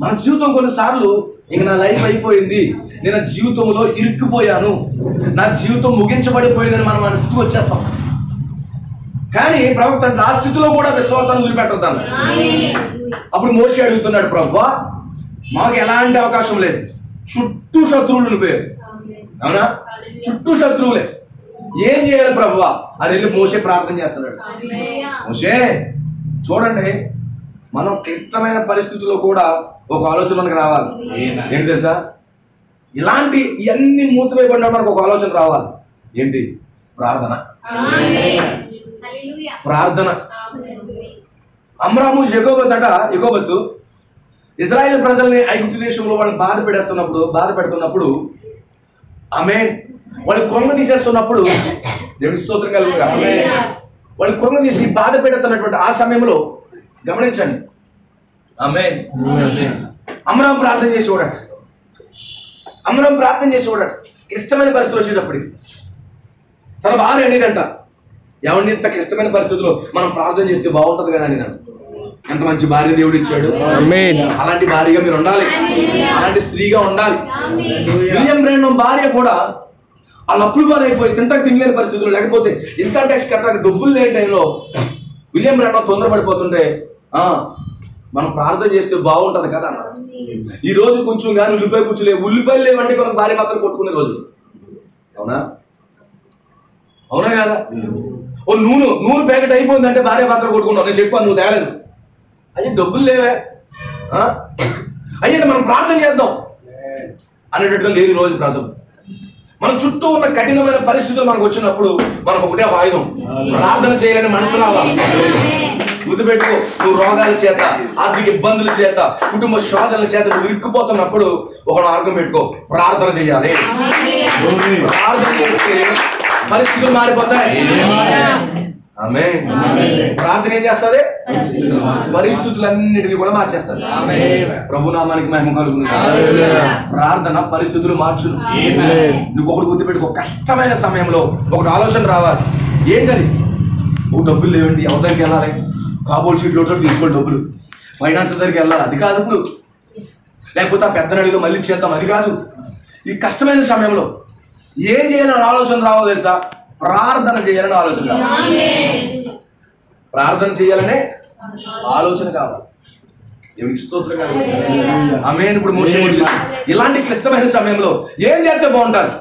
మన జీవితం కొన్నిసార్లు ఇక నా లైఫ్ అయిపోయింది, నేను జీవితంలో ఇరుక్కుపోయాను, నా జీవితం ముగించబడిపోయిందని మనం అనుకుంటూ వచ్చేస్తాం. కానీ ప్రవక్త ఆ స్థితిలో కూడా విశ్వాసాన్ని వదిలిపెట్టొద్దాను. అప్పుడు మోషే అడుగుతున్నాడు, ప్రభువా మాకు ఎలాంటి అవకాశం లేదు, చుట్టూ శత్రువులు ఉండిపోయారు. అవునా, చుట్టూ శత్రువులే, ఏం చేయాలి ప్రభువా అని వెళ్ళి మోషే ప్రార్థన చేస్తున్నాడు. మోషే చూడండి, మనం క్లిష్టమైన పరిస్థితుల్లో కూడా ఒక ఆలోచన మనకు రావాలి. ఏంటి తెలుసా, ఇలాంటి ఇవన్నీ మూతవేయబడినా మనకు ఒక ఆలోచన రావాలి. ఏంటి, ప్రార్థన. ప్రార్థన. అమ్రాము యెకోబతు ఇజ్రాయేల్ ప్రజల్ని ఐగుప్తు దేశంలో వాళ్ళు బాధ పెడుతున్నప్పుడు ఆమేన్, వాళ్ళు కొంగ తీసేస్తున్నప్పుడు దేవునికి స్తోత్రం కలుగుగా, వాళ్ళు కొంగ తీసి బాధ పెడుతున్నటువంటి ఆ సమయంలో గమనించండి, ఆమేన్, అమ్రాం ప్రార్థన చేసేవాడట. అమ్రాం ప్రార్థన చేసేవాడట. క్లిష్టమైన పరిస్థితులు వచ్చేటప్పటికి తన భార్య అనేదంట, ఎవరిని ఇంత క్లిష్టమైన పరిస్థితుల్లో మనం ప్రార్థన చేస్తే బాగుంటది కదా అని. ఎంత మంచి భార్య దేవుడు ఇచ్చాడు. అలాంటి భార్యగా మీరు ఉండాలి, అలాంటి స్త్రీగా ఉండాలి. విలియం బ్రాండమ్ భార్య కూడా వాళ్ళు అప్పులు బాధ అయిపోయి తినలేని పరిస్థితులు, లేకపోతే ఇన్కమ్ ట్యాక్స్ కట్టడానికి డబ్బులు లేని టైంలో విలియం బ్రాండమ్ తొందరపడిపోతుంటే మనం ప్రార్థన చేస్తే బాగుంటది కదా అన్నారు. ఈ రోజు కొంచెం కానీ ఉల్లిపాయలు లేవంటే కొంత భార్య మాత్రం కొట్టుకునే రోజు. అవునా, అవునా కదా. ఓ నూనె ప్యాకెట్ అయిపోయిందంటే భార్య పాత్ర కొట్టుకుంటావు. నేను చెప్పాను, నువ్వు తేలేదు. అయ్యే డబ్బులు లేవే, అయ్యే మనం ప్రార్థన చేద్దాం అనేటట్టుగా లేదు రోజు ప్రజలు. మన చుట్టూ ఉన్న కఠినమైన పరిస్థితులు మనకు వచ్చినప్పుడు మనకు ఒకటే ఆయుధం, ప్రార్థన చేయాలని మనసు రావాలి. గుర్తుపెట్టుకో, నువ్వు రోగాల చేత, ఆర్థిక ఇబ్బందుల చేత, కుటుంబ శోధనల చేత నువ్వు ఇరుక్కుపోతున్నప్పుడు ఒక మార్గం పెట్టుకో, ప్రార్థన చేయాలి. ప్రార్థన చేస్తే పరిస్థితులు మారిపోతాయి. ఆమేన్. ప్రార్థన ఏం చేస్తుంది, పరిస్థితులన్నిటిని కూడా మార్చేస్తుంది. ప్రభు నామానికి మహిమ కలుగును. ప్రార్థన పరిస్థితులు మార్చును. నువ్వు ఒకటి గుర్తుపెట్టుకో, కష్టమైన సమయంలో ఒకటి ఆలోచన రావాలి. ఏంటది, ఓ డబ్బులు లేవండి, ఎవరి దగ్గరికి వెళ్ళాలి, కాబోల్ షీట్లో తీసుకోండి డబ్బులు, ఫైనాన్స్ దగ్గరికి వెళ్ళాలి, అది కాదు. ఇప్పుడు లేకపోతే ఆ పెద్ద అడిగితే మళ్ళీ చేద్దాం, అది కాదు. ఈ కష్టమైన సమయంలో ఏం చేయాలని ఆలోచన రావో తెలుసా, ప్రార్థన చేయాలని ఆలోచన కావాలి. ప్రార్థన చేయాలనే ఆలోచన కావాలి. దేవునికి స్తోత్రం కావాలి. ఆమేన్. ఇప్పుడు మోషే వచ్చింది, ఇలాంటి క్లిష్టమైన సమయంలో ఏం చేస్తే బాగుంటారు.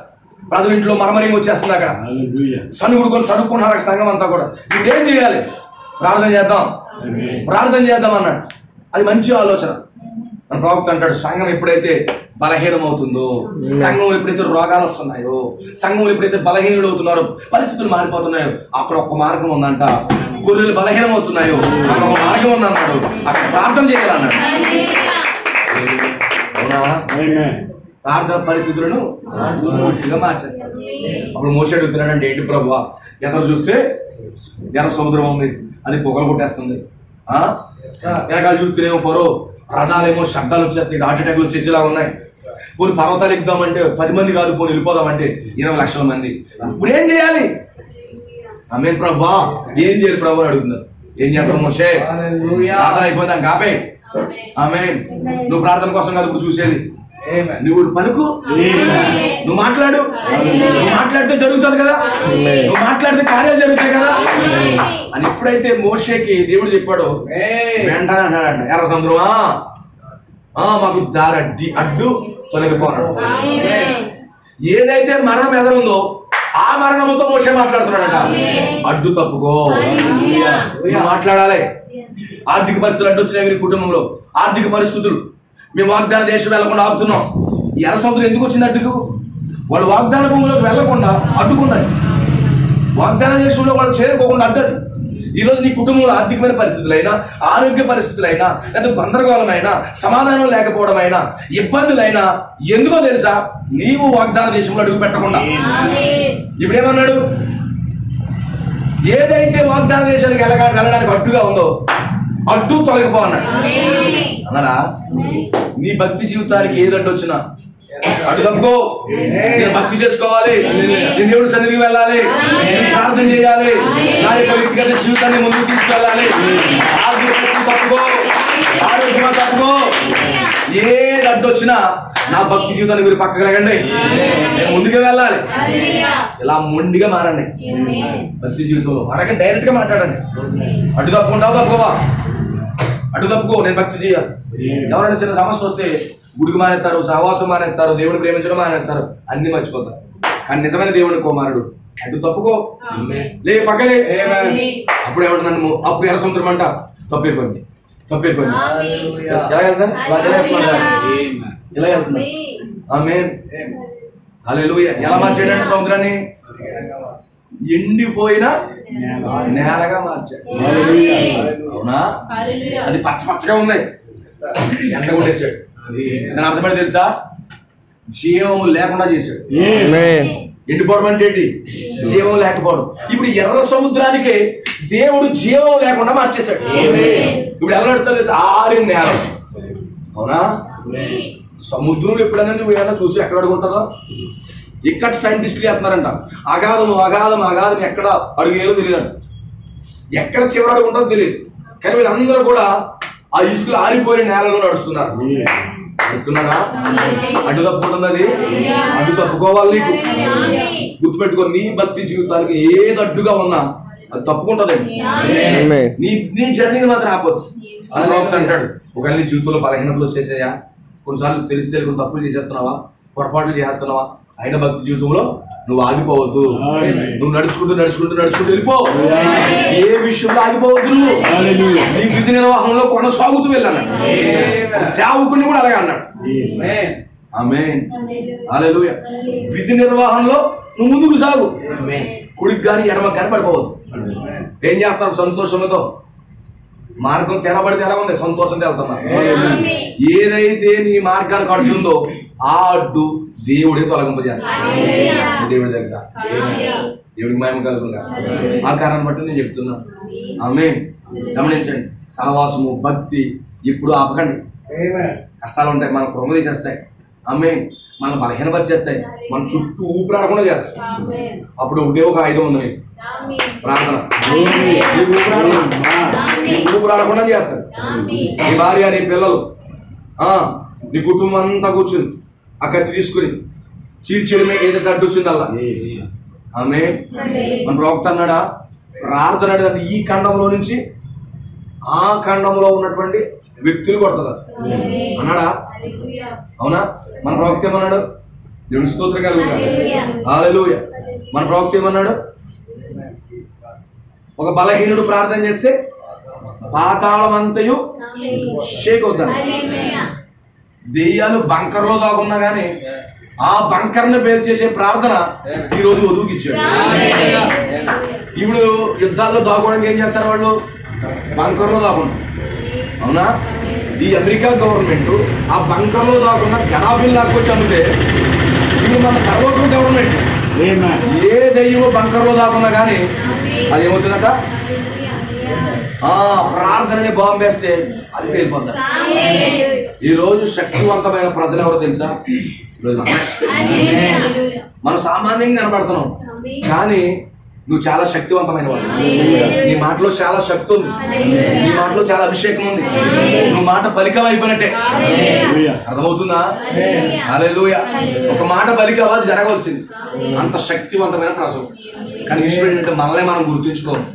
ప్రజల ఇంట్లో మరమరింగ్ వచ్చేస్తుంది, అక్కడ చదువుకున్నారు సంఘం అంతా కూడా. ఇదేం చేయాలి, ప్రార్థన చేద్దాం అన్నాడు. అది మంచి ఆలోచన. మన ప్రవక్త అంటాడు, సంఘం ఎప్పుడైతే బలహీనం అవుతుందో, సంఘం ఎప్పుడైతే రోగాలు వస్తున్నాయో, సంఘం ఎప్పుడైతే బలహీనులు అవుతున్నారో, పరిస్థితులు మారిపోతున్నాయో, అక్కడ ఒక మార్గం ఉందంట. గొర్రెలు బలహీనం అవుతున్నాయో, అక్కడ ఒక మార్గం ఉందన్నాడు, అక్కడ ప్రార్థన చేయాలన్నాడు. అవునా, ప్రార్థన పరిస్థితులను మార్చేస్తాడు. అప్పుడు మోషే అడుగుతున్నాడు, అంటే ఏంటి ప్రభువా, ఎదురు చూస్తే ఎర్ర సముద్రం ఉంది, అది పొగలు కొట్టేస్తుంది. వెనకాల చూస్తేనేమో పొరో రథాలేమో శబ్దాలు వచ్చేస్తాయి, హార్ట్ అటాక్లు వచ్చేసేలా ఉన్నాయి. పోనీ పర్వతాలు ఎక్కుదామంటే 10 మంది కాదు, పోనీ వెళ్ళిపోదామంటే 20 లక్షల మంది. ఇప్పుడు ఏం చేయాలి? ఆమేన్ ప్రభువా, ఏం చేయాలి ప్రభు అని అడుగుతున్నారు. ఏం చేద్దాం మోషే, ప్రార్థన అయిపోయిందాం కాపే. ఆమేన్. నువ్వు ప్రార్థన కోసం కాదు ఇప్పుడు చూసేది, నువ్వు పలుకు, నువ్వు మాట్లాడు. నువ్వు మాట్లాడితే జరుగుతుంది కదా, నువ్వు మాట్లాడితే కార్యాలు జరుగుతాయి కదా అని ఎప్పుడైతే మోషేకి దేవుడు చెప్పాడో, వెంటనే అన్నాడు, ఎర్ర సముద్రమా మాకు దారి అడ్డు తొలగిపోన్నాడు. ఏదైతే మరణం ఎదరుందో ఆ మరణంతో మోషే మాట్లాడుతున్నాడట, అడ్డు తప్పుకో. నువ్వు మాట్లాడాలి, ఆర్థిక పరిస్థితులు అడ్డు వచ్చినాయి వీరి కుటుంబంలో. ఆర్థిక పరిస్థితులు, మేము వాగ్దాన దేశం వెళ్లకుండా ఆపుతున్నాం. ఈ ఎర్ర సముద్రం ఎందుకు వచ్చింది అడ్డుకు? వాళ్ళు వాగ్దాన భూమిలోకి వెళ్లకుండా అడ్డుకున్నాయి. వాగ్దాన దేశంలో వాళ్ళు చేరుకోకుండా అడ్డది. ఈరోజు నీ కుటుంబంలో ఆర్థికమైన పరిస్థితులైనా, ఆరోగ్య పరిస్థితులైనా, లేదా గందరగోళమైనా, సమాధానం లేకపోవడమైనా, ఇబ్బందులైనా ఎందుకో తెలుసా? నీవు వాగ్దాన దేశంలో అడుగు పెట్టకుండా. ఇప్పుడేమన్నాడు? ఏదైతే వాగ్దాన దేశానికి వెళ్ళడానికి అడ్డుగా ఉందో అడ్డు తొలగిపో అన్నాడు. అన్నాడా? నీ భక్తి జీవితానికి ఏది అడ్డు వచ్చినా అటు తప్పుకో. నేను భక్తి చేసుకోవాలి, నేను దేవుడి సన్నిధికి వెళ్ళాలి, నేను ప్రార్థన చేయాలి, నా యొక్క వ్యక్తిగత జీవితాన్ని ముందుకు తీసుకెళ్ళాలి. తప్పుకో, ఆరోగ్యమా తప్పుకో. ఏది అడ్డు వచ్చినా నా భక్తి జీవితాన్ని మీరు పక్కకు లేకండి, నేను ముందుకే వెళ్ళాలి. ఇలా మొండిగా మారండి భక్తి జీవితంలో. అడగండి, డైరెక్ట్ గా మాట్లాడండి. అడ్డు తప్పుకుంటావు, తప్పుకోవా? అడ్డు తప్పుకో, నేను భక్తి చేయాలి. ఎవరైనా చిన్న సమస్య వస్తే గుడికి మానేస్తారు, సహవాసం మానేస్తారు, దేవుడిని ప్రేమించడం మానేస్తారు, అన్ని మర్చిపోతారు. కానీ నిజమైన దేవుడిని కుమారుడు అడ్డు తప్పుకో, లే పక్కలే. అప్పుడు ఏమంట? నన్ను అప్పుడు ఎర్ర సముద్రం అంట తప్పైపోయింది, తప్పైపోయింది. ఎలా వెళ్తాను? ఎలా వెళ్తున్నా? ఆమేన్, హల్లెలూయా. ఎలా మార్చాడంటే సముద్రాన్ని? ఎండిపోయిన నేలగా మార్చాడు. అవునా? అది పచ్చ పచ్చగా ఉంది, ఎండ కొట్టేశాడు. దాని అర్థమైతే తెలుసా? జీవము లేకుండా చేశాడు. ఎండిపోవడం అంటే ఏంటి? జీవం లేకపోవడం. ఇప్పుడు ఎర్ర సముద్రానికి దేవుడు జీవం లేకుండా మార్చేశాడు. ఇప్పుడు ఎలా నడుతుంది తెలుసా? ఆరిన నేల. అవునా? సముద్రం ఎప్పుడైనా నువ్వు ఏమైనా చూసి ఎక్కడ అడుగుంటుందో? ఇక్కడ సైంటిస్టులు చేస్తున్నారంట, అగాధం అగాధం అగాధం ఎక్కడ అడుగేదో తెలియదంట, ఎక్కడ చివరి అడుగు ఉంటుందో తెలియదు. కానీ వీళ్ళందరూ కూడా ఆ ఇసుకలు ఆరిపోయిన నేలలో నడుస్తున్నారా? అడ్డు తప్పుకుంటున్నది, అడ్డు తప్పుకోవాలి. నీకు గుర్తుపెట్టుకో, నీ భక్తి జీవితానికి ఏది అడ్డుగా ఉన్నా అది తప్పుకుంటుంది. నీ జర్నీ మాత్రం ఆపదు అని అంటాడు. ఒకవేళ నీ జీవితంలో బలహీనతలు వచ్చేసాయా? కొన్నిసార్లు తెలిసి తెలియకుండా తప్పులు చేసేస్తున్నావా, పొరపాట్లు చేస్తున్నావా? అయిన భక్తి జీవితంలో నువ్వు ఆగిపోవద్దు. నువ్వు నడుచుకుంటూ నడుచుకుంటూ నడుచుకుంటూ వెళ్ళిపో. ఏ విషయంలో ఆగిపోవద్దు. నీ విధి నిర్వహణలో కొనసాగుతూ వెళ్ళాను. సేవకుని కూడా అలాగే అన్నాడు. ఆమేన్, హల్లెలూయా. విధి నిర్వహణలో నువ్వు ముందుకు సాగు. కుడికి కానీ ఎడమకి కానీ పడిపోవద్దు. ఏం చేస్తాం? సంతోషంతో మార్గం తెరబడితే ఎలా ఉంది? సంతోషంతో వెళ్తున్నా. ఏదైతే నీ మార్గానికి అడ్డుందో ఆ అడ్డు దేవుడే తొలగింపజేస్తాడు. దేవుడి దగ్గర దేవుడికి మహిమ కలుగుగా. ఆ కారణం బట్టి నేను చెప్తున్నా. ఆమేన్. గమనించండి, సహవాసము భక్తి ఇప్పుడు ఆపకండి. కష్టాలు ఉంటాయి, మన కృంగ తీసేస్తాయి. ఆమేన్. మనం బలహీనపరిచేస్తాయి, మన చుట్టూ ఊపిరాడకుండా చేస్తాయి. అప్పుడు ఒకటే ఒక ఆయుధం ఉంది, ప్రార్థన. ఊపిరాడకుండా చేస్తాడు. నీ భార్య, నీ పిల్లలు, నీ కుటుంబం అంతా కూర్చుంది ఆ కత్తి తీసుకుని చీల్చేయడమే ఏదైతే అడ్డు వచ్చిందల్లా. ఆమె మన ప్రవక్త అన్నాడా? ప్రార్థన అంటే ఈ ఖండంలో నుంచి ఆ ఖండంలో ఉన్నటువంటి వ్యక్తులు కొడుతుంది అన్నాడా? అవునా? మన ప్రవక్త ఏమన్నాడు? దేవుని స్తోత్రం కలుగుతాడు. హల్లెలూయా. మన ప్రవక్త ఏమన్నాడు? ఒక బలహీనుడు ప్రార్థన చేస్తే పాతాళం అంతయు షేక్ అవుతాడు. దెయ్యాలు బంకర్లో దాగున్నా గానీ ఆ బంకర్ని పేరు చేసే ప్రార్థన ఈ రోజు వధువుకిచ్చాడు. ఇప్పుడు యుద్ధాల్లో దాకోవడానికి ఏం చేస్తారు వాళ్ళు? బంకర్లో దాకుండా. అవునా? ఈ అమెరికా గవర్నమెంట్ ఆ బంకర్లో దాకుండా గడాఫీలు లాక్కొచ్చి అమ్మితే ఇప్పుడు మన పరలోకం గవర్నమెంట్ ఏ దెయ్యం బంకర్లో దాకున్నా కానీ అది ఏమవుతుందట? ప్రార్థనని బాంబు వేస్తే అది తేలిపోతారు. ఈ రోజు శక్తివంతమైన ప్రజలు ఎవరో తెలుసా? ఈరోజు మనం సామాన్యంగా కనబడుతున్నాం, కానీ నువ్వు చాలా శక్తివంతమైన వాడు. నీ మాటలో చాలా శక్తి ఉంది, నీ మాటలో చాలా అభిషేకం ఉంది. నువ్వు మాట పలికం అయిపోయినట్టే. అర్థమవుతుందా? హల్లెలూయా. ఒక మాట పలికవా జరగవలసింది. అంత శక్తివంతమైన ప్రసవం. కానీ విషయం ఏంటంటే మనల్ని మనం గుర్తుంచుకోము.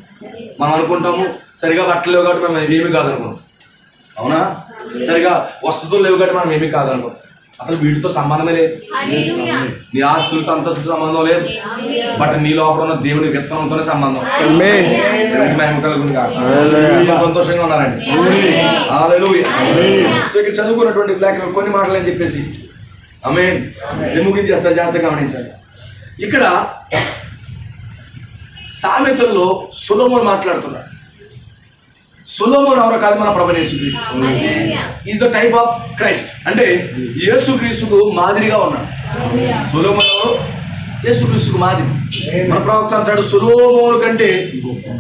మనం అనుకుంటాము సరిగా బట్టలు లేవు కాబట్టి మనం ఏమీ కాదనుకుంటాం. అవునా? సరిగా వసతులు లేవు కాబట్టి మనం ఏమీ కాదనుకుంటాం. అసలు వీటితో సంబంధమే లేదు. నీ ఆస్తులతో అంతస్తుతో సంబంధం లేదు. బట్ నీ లోపల ఉన్న దేవుని విత్తనంతోనే సంబంధం. సంతోషంగా ఉన్నారండి. హల్లెలూయా. సో ఇక్కడ చదువుకున్నటువంటి బ్లాక్ కొన్ని మాటలు అని చెప్పేసి ఆమేన్ ముగించేస్తాను. జాగ్రత్తగా గమనించాలి. ఇక్కడ సామెతల్లో సొలొమోను మాట్లాడుతున్నాడు. సొలొమోను ఎవరో కాదు, మన ప్రభువైన యేసుక్రీస్తు. Is the type of Christ. అంటే యేసుక్రీస్తుకు మాదిరిగా ఉన్నాడు. సొలొమోను యేసుక్రీస్తుకు మాదిరి. మన ప్రవక్త అంటాడు సొలొమోను కంటే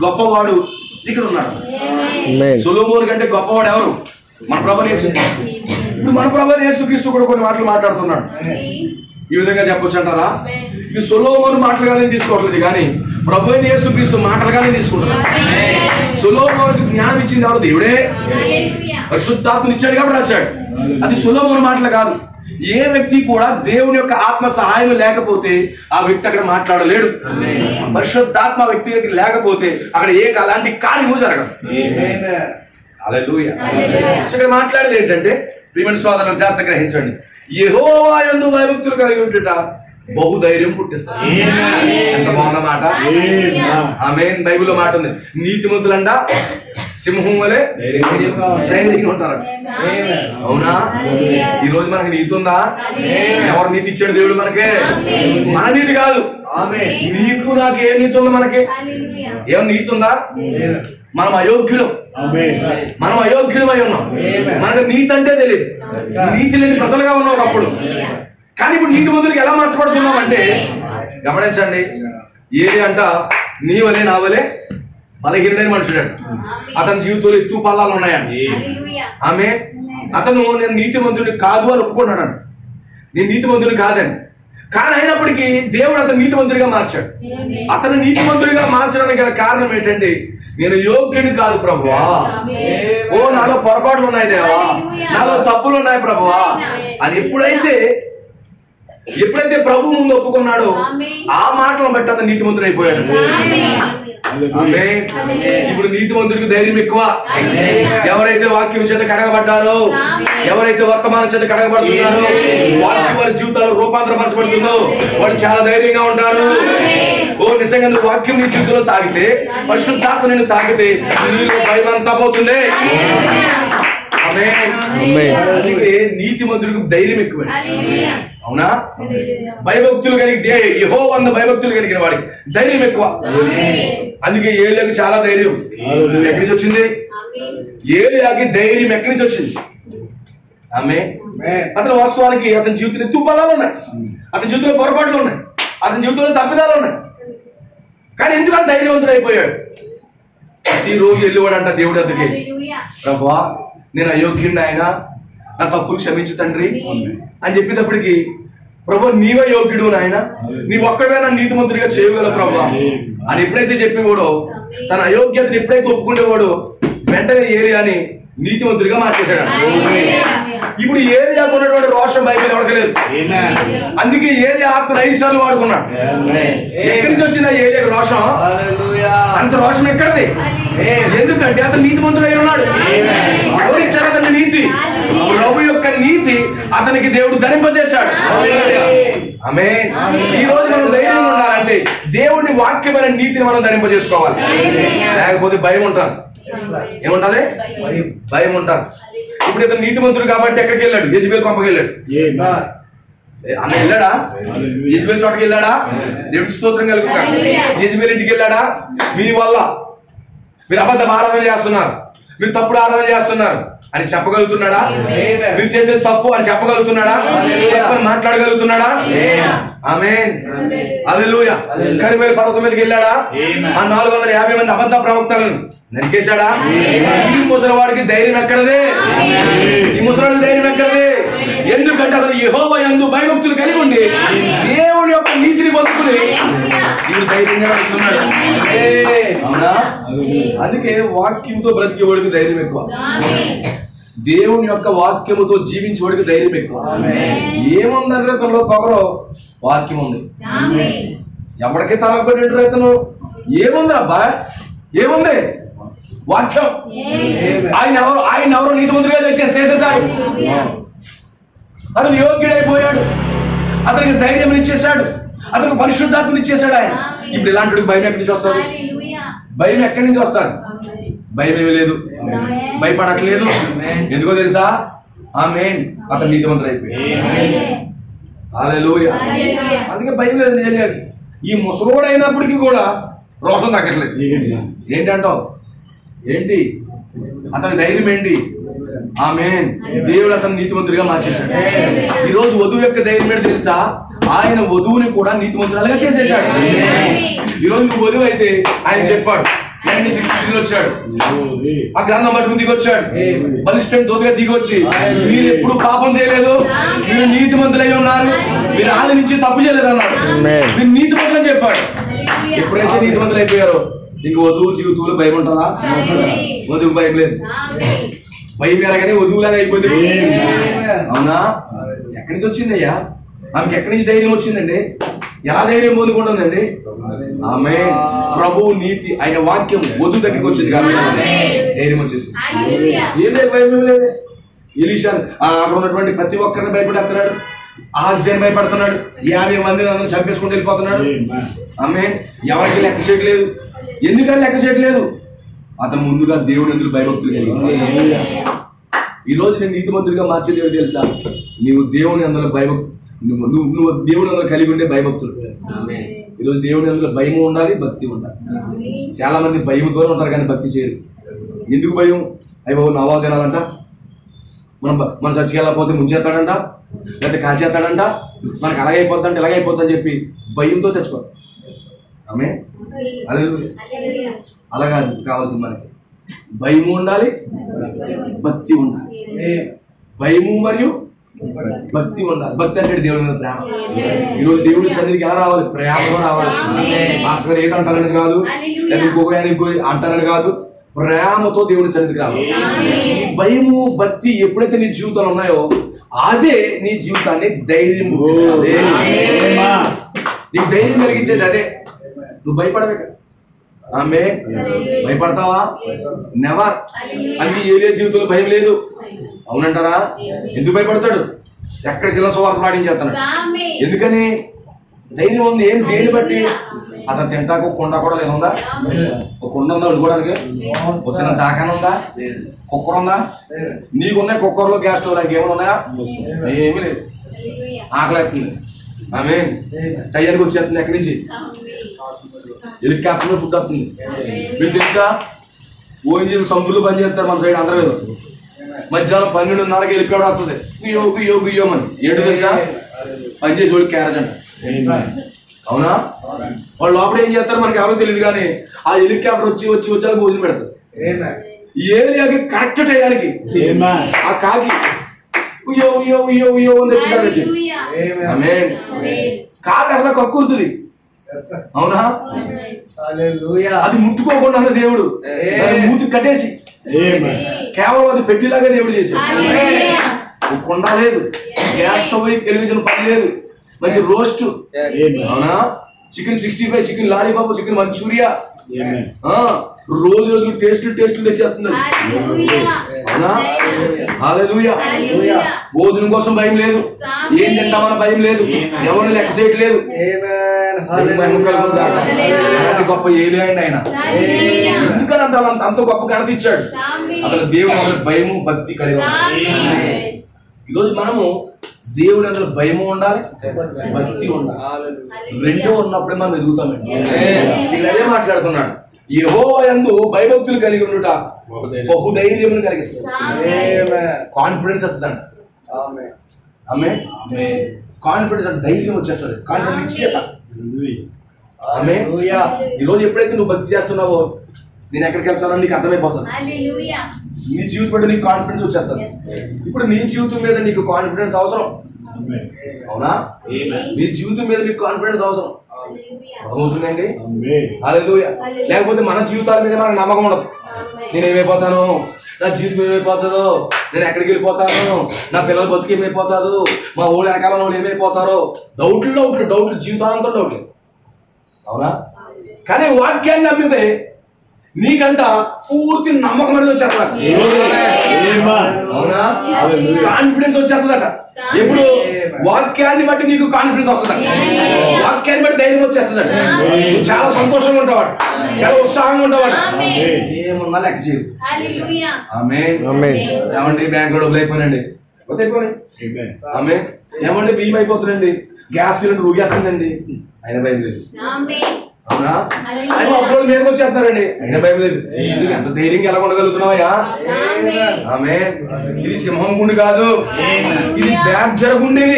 గొప్పవాడు ఇక్కడ ఉన్నాడు. సొలొమోను కంటే గొప్పవాడు ఎవరు? మన ప్రభువైన యేసుక్రీస్తు. ఇప్పుడు మన ప్రభువైన యేసుక్రీస్తు కూడా కొన్ని మాటలు మాట్లాడుతున్నాడు. ఈ విధంగా చెప్పొచ్చు అంటారా? ఈ సొలొమోను మాటలుగానే తీసుకోవట్లేదు, కానీ ప్రభువైన యేసుక్రీస్తు మాటలుగానే తీసుకుంటున్నాడు. సొలొమోనుకి జ్ఞానం ఇచ్చింది ఎవరు? దేవుడే. పరిశుద్ధాత్మను ఇచ్చాడు కాబట్టి రాశాడు. అది సొలొమోను మాటలు కాదు. ఏ వ్యక్తి కూడా దేవుని యొక్క ఆత్మ సహాయం లేకపోతే ఆ వ్యక్తి అక్కడ మాట్లాడలేడు. పరిశుద్ధాత్మ వ్యక్తి లేకపోతే అక్కడ అలాంటి కార్యము జరగదు. హల్లెలూయా. ఇక్కడ మాట్లాడేది ఏంటంటే, ప్రియమైన సోదరులు జాగ్రత్తగా గ్రహించండి. యెహోవా యందు భయభక్తులు కలిగి ఉంటుట బహుధైర్యం పుట్టిస్తారు. ఎంత బాగున్న మాట. ఆమేన్. బైబిల్లో మాట ఉంది, నీతిమంతులంట సింహం వలె ధైర్యంగా ఉంటారు. అవునా? ఈ రోజు మనకి నీతి ఉందా? ఎవరు నీతి ఇచ్చాడు? దేవుడు మనకే. మన నీతి కాదు. నీకు నాకు ఏ నీతి ఉందా? మనకి ఏమన్నా నీతి ఉందా? మనం అయోగ్యులం. మనం అయోగ్యులమై ఉన్నాం. మనకు నీతి అంటే తెలియదు. నీతి లేని ప్రజలుగా ఉన్నాం ఒకప్పుడు. కానీ ఇప్పుడు నీతి మంతులకి ఎలా మార్చబడుతున్నాం అంటే, గమనించండి. ఏది అంట నీ వలే నా వలే బలహీనుడైన మనుషుడు. అతని జీవితంలో ఎత్తు పల్లాలు ఉన్నాయండి. ఆమె అతను నేను నీతి మంతుడిని కాదు అని ఒప్పుకున్నాడు. నేను నీతి మంతుడిని కాదని. కానీ అయినప్పటికీ దేవుడు అతను నీతి మంతుడిగా మార్చాడు. అతను నీతి మంతుడిగా మార్చడానికి గల కారణం ఏంటంటే, నేను యోగ్యుని కాదు ప్రభువా, ఓ నాలో పొరపాట్లు ఉన్నాయి దేవా, నాలో తప్పులు ఉన్నాయి ప్రభువా అని ఎప్పుడైతే ప్రభు ముందు ఒప్పుకున్నాడో ఆ మాటలను బట్టి అతను నీతిమంతుడు అయిపోయాడు. ఇప్పుడు నీతిమంతుడికి ధైర్యం ఎక్కువ. ఎవరైతే వాక్యం చేత కడగబడ్డారో, ఎవరైతే వర్తమానం చేత కడగబడుతున్నారో, వాక్యం వారి జీవితాలు రూపాంతరపరచబడుతుందో వాడు చాలా ధైర్యంగా ఉంటారు. ఓ నిజంగా నువ్వు వాక్యం నీ జీవితంలో తాగితే, పరిశుద్ధాత్మ నిన్ను తాగితే నీలో భయం అంతా పోతుంది. అందుకే నీతిమంతుడికి ధైర్యం ఎక్కువ. అవునా? భయభక్తులు కలిగి యెహోవా భయభక్తులు కలిగిన వాడికి ధైర్యం ఎక్కువ. అందుకే ఏలియాకి చాలా ధైర్యం ఎక్కడి నుంచి వచ్చింది? ఏలియాకి ధైర్యం ఎక్కడి నుంచి వచ్చింది? ఆమె అతని వాస్తవానికి అతని జీవితంలో తుప్పలాలు ఉన్నాయి, అతని జీవితంలో పొరపాట్లు ఉన్నాయి, అతని జీవితంలో తప్పిదాలు ఉన్నాయి. కానీ ఎందుకు అంత ధైర్యవంతుడు అయిపోయాడు? ప్రతిరోజు వెళ్ళివాడంట దేవుడి దగ్గరికి, ప్రభువా నేను అయోగ్యుడిని, ఆయన నా తప్పులు క్షమించు తండ్రి అని చెప్పేటప్పటికి, ప్రభు నీవే యోగ్యుడు నాయన, నీ ఒక్కడే నా నీతిమంతుడిగా చేయగల ప్రభు అని ఎప్పుడైతే చెప్పేవాడో, తన అయోగ్యతను ఎప్పుడైతే ఒప్పుకునేవాడో వెంటనే ఏలియాని నీతిమంతుడిగా మార్చేశాడు. ఇప్పుడు ఏలియాకు ఉన్నటువంటి రోషం బైబిల్ ఎవడకలేదు. అందుకే ఏలియా ఆత్మ 5 సార్లు వాడుకున్నాడు. ఎక్కడి నుంచి వచ్చిందా ఏలియాకు రోషం? అంత రోషం ఎక్కడిది? ఎందుకంటే అతను నీతిమంతుడై ఉన్నాడు. ఎవరిచ్చారు అతని నీతి? ప్రభు యొక్క నీతి అతనికి దేవుడు ధరింపజేశాడు. ఆమేన్. ఈ రోజు మనం ధైర్యంగా ఉండాలంటే దేవుడిని వాక్యమైన నీతిని మనం ధరింపజేసుకోవాలి. లేకపోతే భయం ఉంటారు. ఏముంటాలి? భయం ఉంటారు. ఇప్పుడు ఇతను నీతిమంతుడు కాబట్టి ఎక్కడికి వెళ్ళాడు? యెజబెల్ కొంపకి వెళ్ళాడు. అన్న వెళ్ళాడా? యెజబెల్ చోటకి వెళ్ళాడా? దేవుడికి స్తోత్రం కలుగుతాడు. యెజబెల్ ఇంటికి వెళ్ళాడా? మీ వల్ల మీరు అబద్ధం ఆరాధన చేస్తున్నారు, మీరు తప్పుడు ఆరాధన చేస్తున్నారు అని చెప్పగలుగుతున్నాడా? మీరు చేసేది తప్పు అని చెప్పగలుగుతున్నాడా? చెప్పని మాట్లాడగలుగుతున్నాడా? ఆమేన్. హల్లెలూయా. కరిమేలు పర్వతం మీదకి వెళ్ళాడా? ఆ 450 మంది అబద్ధ ప్రవక్తలను నరికేశాడా? ఈ ముసలివాడికి ధైర్యం ఎక్కడదే? ఈ ముసలివాడికి ధైర్యం ఎక్కడదే? ఎందుకంటే అతను యెహోవా యందు భయభక్తులు కలిగి ఉండి దేవుని యొక్క నీతిని పొందుకుని ఇప్పుడు ధైర్యంగా నడుస్తున్నాడు. అవునా? అందుకే వాక్యంతో బ్రతికేవాడికి ధైర్యం ఎక్కువ. దేవుని యొక్క వాక్యముతో జీవించేవాడికి ధైర్యం ఎక్కువ. ఏముందంటే తనలో పవరో వాక్యం ఉంది. ఎవరికి తలపడి రైతును ఏముంది అబ్బా? ఏముంది? వాక్యం. ఆయన ఎవరు నీతిమంతుడిగా చేసేసారు. అతను యోగ్యుడైపోయాడు, అతనికి ధైర్యం ఇచ్చేశాడు, అతనికి పరిశుద్ధాత్మని ఇచ్చేశాడు ఆయన. ఇప్పుడు ఇలాంటి భయం ఎక్కడి నుంచి వస్తుంది? భయం ఎక్కడి నుంచి వస్తుంది? భయం ఏమీ లేదు, భయపడట్లేదు. ఎందుకో తెలుసా? ఆమేన్. అతను నీతిమంతుడు అయిపోయాడు. హల్లెలూయా. అందుకే భయం లేదు. ఏలియాకి ఈ ముసలోడు అయినప్పటికీ కూడా రోషం తగ్గట్లేదు. ఏంటంటావు? ఏంటి అతని ధైర్యం ఏంటి? ఆమేన్. దేవుడు అతను నీతిమంతుడిగా మార్చేశాడు. ఈ రోజు వధువు యొక్క ధైర్యం ఏంటి తెలుసా? ఆయన వధువుని కూడా నీతిమంతురాలుగా చేసేసాడు. ఈ రోజు నువ్వు వధువు అయితే ఆయన చెప్పాడు, వచ్చాడు, ఆ గ్రంథం పట్టుకుని దిగొచ్చాడు, బలిష్టం దోతగా దిగొచ్చి, మీరు ఎప్పుడు పాపం చేయలేదు, మీరు నీతిమంతులై ఉన్నారు, మీరు ఆది నుంచి తప్పు చేయలేదు అన్నాడు. మీరు నీతిమంతులు అని చెప్పాడు. ఎప్పుడైతే నీతిమంతులు అయిపోయారో ఇంక వధువు జీవితంలో భయం ఉంటుందా? వధువు భయం లేదు. భయం ఎరగానే వధువులాగా అయిపోతుంది. అవునా? ఎక్కడి నుంచి వచ్చిందయ్యా ఆమెకి? ఎక్కడి నుంచి ధైర్యం వచ్చిందండి? ఎలా ధైర్యం పొందుకుంటుందండి? ఆమె ప్రభువు నీతి ఆయన వాక్యం వధువు దగ్గరికి వచ్చింది కాబట్టి ధైర్యం వచ్చేసింది. ఏం లేదు, భయం లేదు. ఎలీషా అక్కడ ఉన్నటువంటి ప్రతి ఒక్కరిని భయపడేస్తున్నాడు, ఆహాజ్యాన్ని భయపడుతున్నాడు, 50 మందిని అందరం చంపేసుకుంటూ వెళ్ళిపోతున్నాడు. ఆమె ఎవరికి లెక్క చేయట్లేదు. ఎందుకని లెక్క చేయట్లేదు? అతను ముందుగా దేవుడు ఎందుకు భయభక్తులు కలిగి. ఈ రోజు నేను నీతిమంతుడిగా మార్చేది తెలుసా? నీవు దేవుని అందులో భయభక్తు, నువ్వు దేవుని అందులో కలిగి ఉండే భయభక్తులు. ఈరోజు దేవుని అందులో భయం ఉండాలి, భక్తి ఉండాలి. చాలా మంది భయంతోనే ఉంటారు కానీ భక్తి చేయరు. ఎందుకు భయం? అయ్యి బాబు నవాబు తినాలంట, మన చర్చికి వెళ్ళకపోతే ముంచేస్తాడంట, లేకపోతే కాల్చేస్తాడంట, మనకు అలాగైపోద్దంటే ఇలాగైపోద్దని చెప్పి భయంతో చచ్చిపోతాం. ఆమె అలా కాదు కావాల్సింది. మనకి భయము ఉండాలి, భక్తి ఉండాలి. భయము మరియు భక్తి ఉండాలి. భక్తి అంటే దేవుడి మీద ప్రేమ. ఈరోజు దేవుడి సన్నిధికి ఎలా రావాలి? ప్రేమతో రావాలి. మాస్టర్ గారు ఏదో అంటారనేది కాదు, లేదా ఇంకో అంటారని కాదు, ప్రేమతో దేవుడి సన్నిధికి రావాలి. ఈ భయము భక్తి ఎప్పుడైతే నీ జీవితంలో ఉన్నాయో అదే నీ జీవితాన్ని ధైర్యం పుట్టిస్తుంది. నీకు ధైర్యం కలిగించేది అదే. నువ్వు భయపడవే కదా. ఆమె భయపడతావా? నెవర్. అన్ని ఏలియా జీవితంలో భయం లేదు. అవునంటారా? ఎందుకు భయపడతాడు? ఎక్కడికి వెళ్ళిన సువార్త పాటించేస్తున్నాడు. ఎందుకని? ధైర్యం ఉంది. ఏం దేని బట్టి? అతను తింటాకు కుండ కూడా లేదుందా? ఒక కుండ ఉందా వండుకోవడానికి? వచ్చిన దాకాన ఉందా? కుక్కర్ ఉందా? నీకున్నాయి కుక్కర్లో, గ్యాస్ స్టవ్ లాంటి ఏమైనా ఉన్నాయా? ఏమీ లేదు. ఆకలి అవుతుంది. ఆమె టైర్కి వచ్చేస్తుంది. ఎక్కడి నుంచి? హెలికాప్టర్ ఫుడ్ వస్తుంది. మీకు తెలుసా? ఓఎన్జీసీ సముద్రంలో పని చేస్తారు మన సైడ్ అందరూ. మధ్యాహ్నం 12:30కి హెలికాప్టర్ వస్తుంది. గుయ్యోమని ఏంటో తెలుసా? పనిచేసే వాళ్ళు క్యారేజ్ అంట. అవునా? వాళ్ళు లోపల ఏం చేస్తారు మనకి ఎవరో తెలియదు కానీ ఆ హెలికాప్టర్ వచ్చాక భోజనం పెడతారు. ఏరియాకి కరెక్ట్ టయానికి ఆ కాకి ఉయ్యో ఉయ్యో ఉయ్యో ఉయ్యో అని తెచ్చేసాడు. కాకి అసలు కక్కురుతుంది. అవునా? అది ముట్టుకోకుండా దేవుడు మూతి కట్టేసి కేవలం అది పెట్టిలాగా దేవుడు చేశాడు. కొండ లేదు, గ్యాస్ స్టవ్ వెలిగించిన పని లేదు, మంచి రోస్ట్. అవునా? Chicken 65, chicken lollipop, chicken Manchuria, రోజు టేస్టులు తెచ్చేస్తున్నారు. అవునా? హల్లెలూయా. భోజనం కోసం భయం లేదు, ఏం తింటామన్న భయం లేదు, ఎవరిని లెక్క చేయట్లేదు. గొప్ప ఏలియాడు ఆయన. ఎందుకని అంత గొప్ప ఘనత ఇచ్చాడు? అతను దేవుడు భయము భక్తి కలిగి. ఈరోజు మనము దేవుడు అందులో భయము ఉండాలి, భక్తి ఉండాలి. రెండో ఉన్నప్పుడే మనం ఎదుగుతామండి. ఇక్కడ అదే మాట్లాడుతున్నాడు. యెహోవా యందు భయభక్తులు కలిగి ఉండుట బహుధైర్యమును కలిగిస్తుంది. కాన్ఫిడెన్స్ వస్తుందంట. ఆమె కాన్ఫిడెన్స్ అంటే ధైర్యం వచ్చేస్తుంది. కాన్ఫిడెన్స్ ఇచ్చేత. ఆమె ఈరోజు ఎప్పుడైతే నువ్వు భక్తి చేస్తున్నావో నేను ఎక్కడికి వెళ్తానో నీకు అర్థమైపోతుంది. నీ జీవితం మీద నీకు కాన్ఫిడెన్స్ వచ్చేస్తుంది. ఇప్పుడు నీ జీవితం మీద నీకు కాన్ఫిడెన్స్ అవసరం. అవునా? నీ జీవితం మీద నీకు కాన్ఫిడెన్స్ అవసరం. అర్థమవుతుందండి? హల్లెలూయా. లేకపోతే మన జీవితాల మీద మనకు నమ్మకం ఉండదు. నేను ఏమైపోతాను, నా జీవితం ఏమైపోతుందో, నేను ఎక్కడికి వెళ్ళిపోతాను, నా పిల్లల బతుకు ఏమైపోతాదు, మా ఊళ్ళో వెనకాల వాళ్ళు ఏమైపోతారో, డౌట్లు జీవితాంతం డౌట్లు. అవునా? కానీ వాక్యాన్ని నమ్మితే నీకంట పూర్తి నమ్మకం అనేది వచ్చేస్తారు. అవునా? కాన్ఫిడెన్స్ వచ్చేస్తుందట. ఎప్పుడు వాక్యాన్ని బట్టి నీకు కాన్ఫిడెన్స్ వస్తుందట. వాక్యాన్ని బట్టి ధైర్యం వచ్చేస్తుందట. నువ్వు చాలా సంతోషంగా ఉంటావాడు, చాలా ఉత్సాహంగా ఉంటావాడు. ఏమన్నా లెక్క చేయదు. ఏమండి బ్యాంక్ డబ్బులు అయిపోయినండి, ఆమె ఏమండి బియ్యం అయిపోతుందండి, గ్యాస్ సిలిండర్ ఊగేస్తుందండి, ఆయన భయం లేదు. అవునా? ఆయన అప్పుడు మీదకి వచ్చేస్తున్నారండి, ఆయన భయం లేదు. ఎందుకు ఎంత ధైర్యంగా ఎలా ఉండగలుగుతున్నావా? ఆమె ఇది సింహం గుండి కాదు, ఇది బ్యాడ్జర గుండి.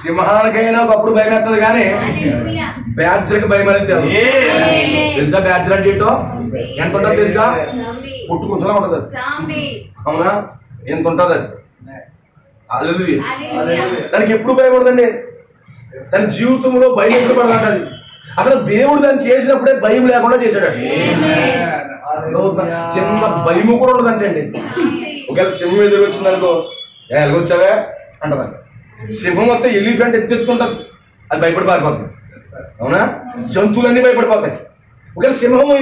సింహానికైనా ఒకప్పుడు భయం వేస్తుంది కానీ బ్యాడ్జర్కి భయం అనేది తెలుసా? బ్యాడ్జర్ అంటే ఏంటో ఎంత ఉంటుందో తెలుసా? పుట్టు కొంచెం ఉంటది. అవునా? ఎంత ఉంటుంది అది? దానికి ఎప్పుడు భయపడదండి. దాని జీవితంలో భయం ఎప్పుడు పడదండి. అసలు దేవుడు దాన్ని చేసినప్పుడే భయం లేకుండా చేశాడు. చిన్న భయము కూడా ఉండదంటే అండి. ఒకవేళ సింహం ఎదురు వచ్చిందనుకో, ఎలాగొచ్చావే అంటారు. సింహం వస్తే ఎలిఫెంట్ ఎత్తుంటది, అది భయపడి పారిపోతుంది. అవునా? జంతువులన్నీ భయపడిపోతాయి. ఒకవేళ సింహము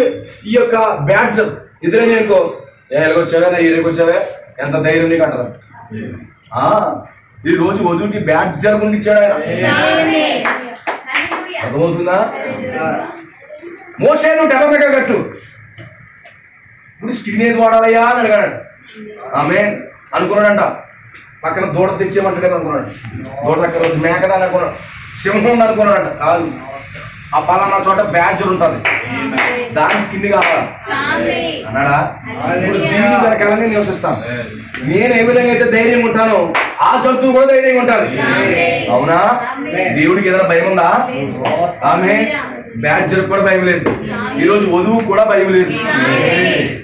ఈ యొక్క బ్యాడ్జర్ ఎదురైనా అనుకో, ఎలాగొచ్చావే, నా ఏరియాకొచ్చావే, ఎంత ధైర్యం నీకు అంటారు. ఈ రోజు వధువుకి బ్యాడ్జర్ గుండి ఇచ్చాడు ఆయన. అర్థమవుతుందా? మోసే నువ్వు టెల దగ్గర కట్టు, ఇప్పుడు స్కిన్ ఏది వాడాలయ్యా అని అడిగాడు. ఆమె అనుకున్నాడంట, పక్కన దూడ తెచ్చేయమంటాడే అనుకున్నాడు. దూడ దగ్గర మేకదా అనుకున్నాడు. సింహం అనుకున్నాడంట. కాదు, ఆ పలానా చోట బ్యాడ్జర్ ఉంటుంది, దాని స్కిన్ కావాలా అన్నాడా? ఇప్పుడు దీని వెనకాలని నివసిస్తాను. నేను ఏ విధంగా అయితే ధైర్యంగా ఉంటానో ఆ జంతువు కూడా ధైర్యంగా ఉంటుంది. అవునా? దేవుడికి ఏదైనా భయం ఉందా? ఆమె బ్యాడ్జర్ కూడా భయం లేదు. ఈరోజు వధువు కూడా భయం లేదు.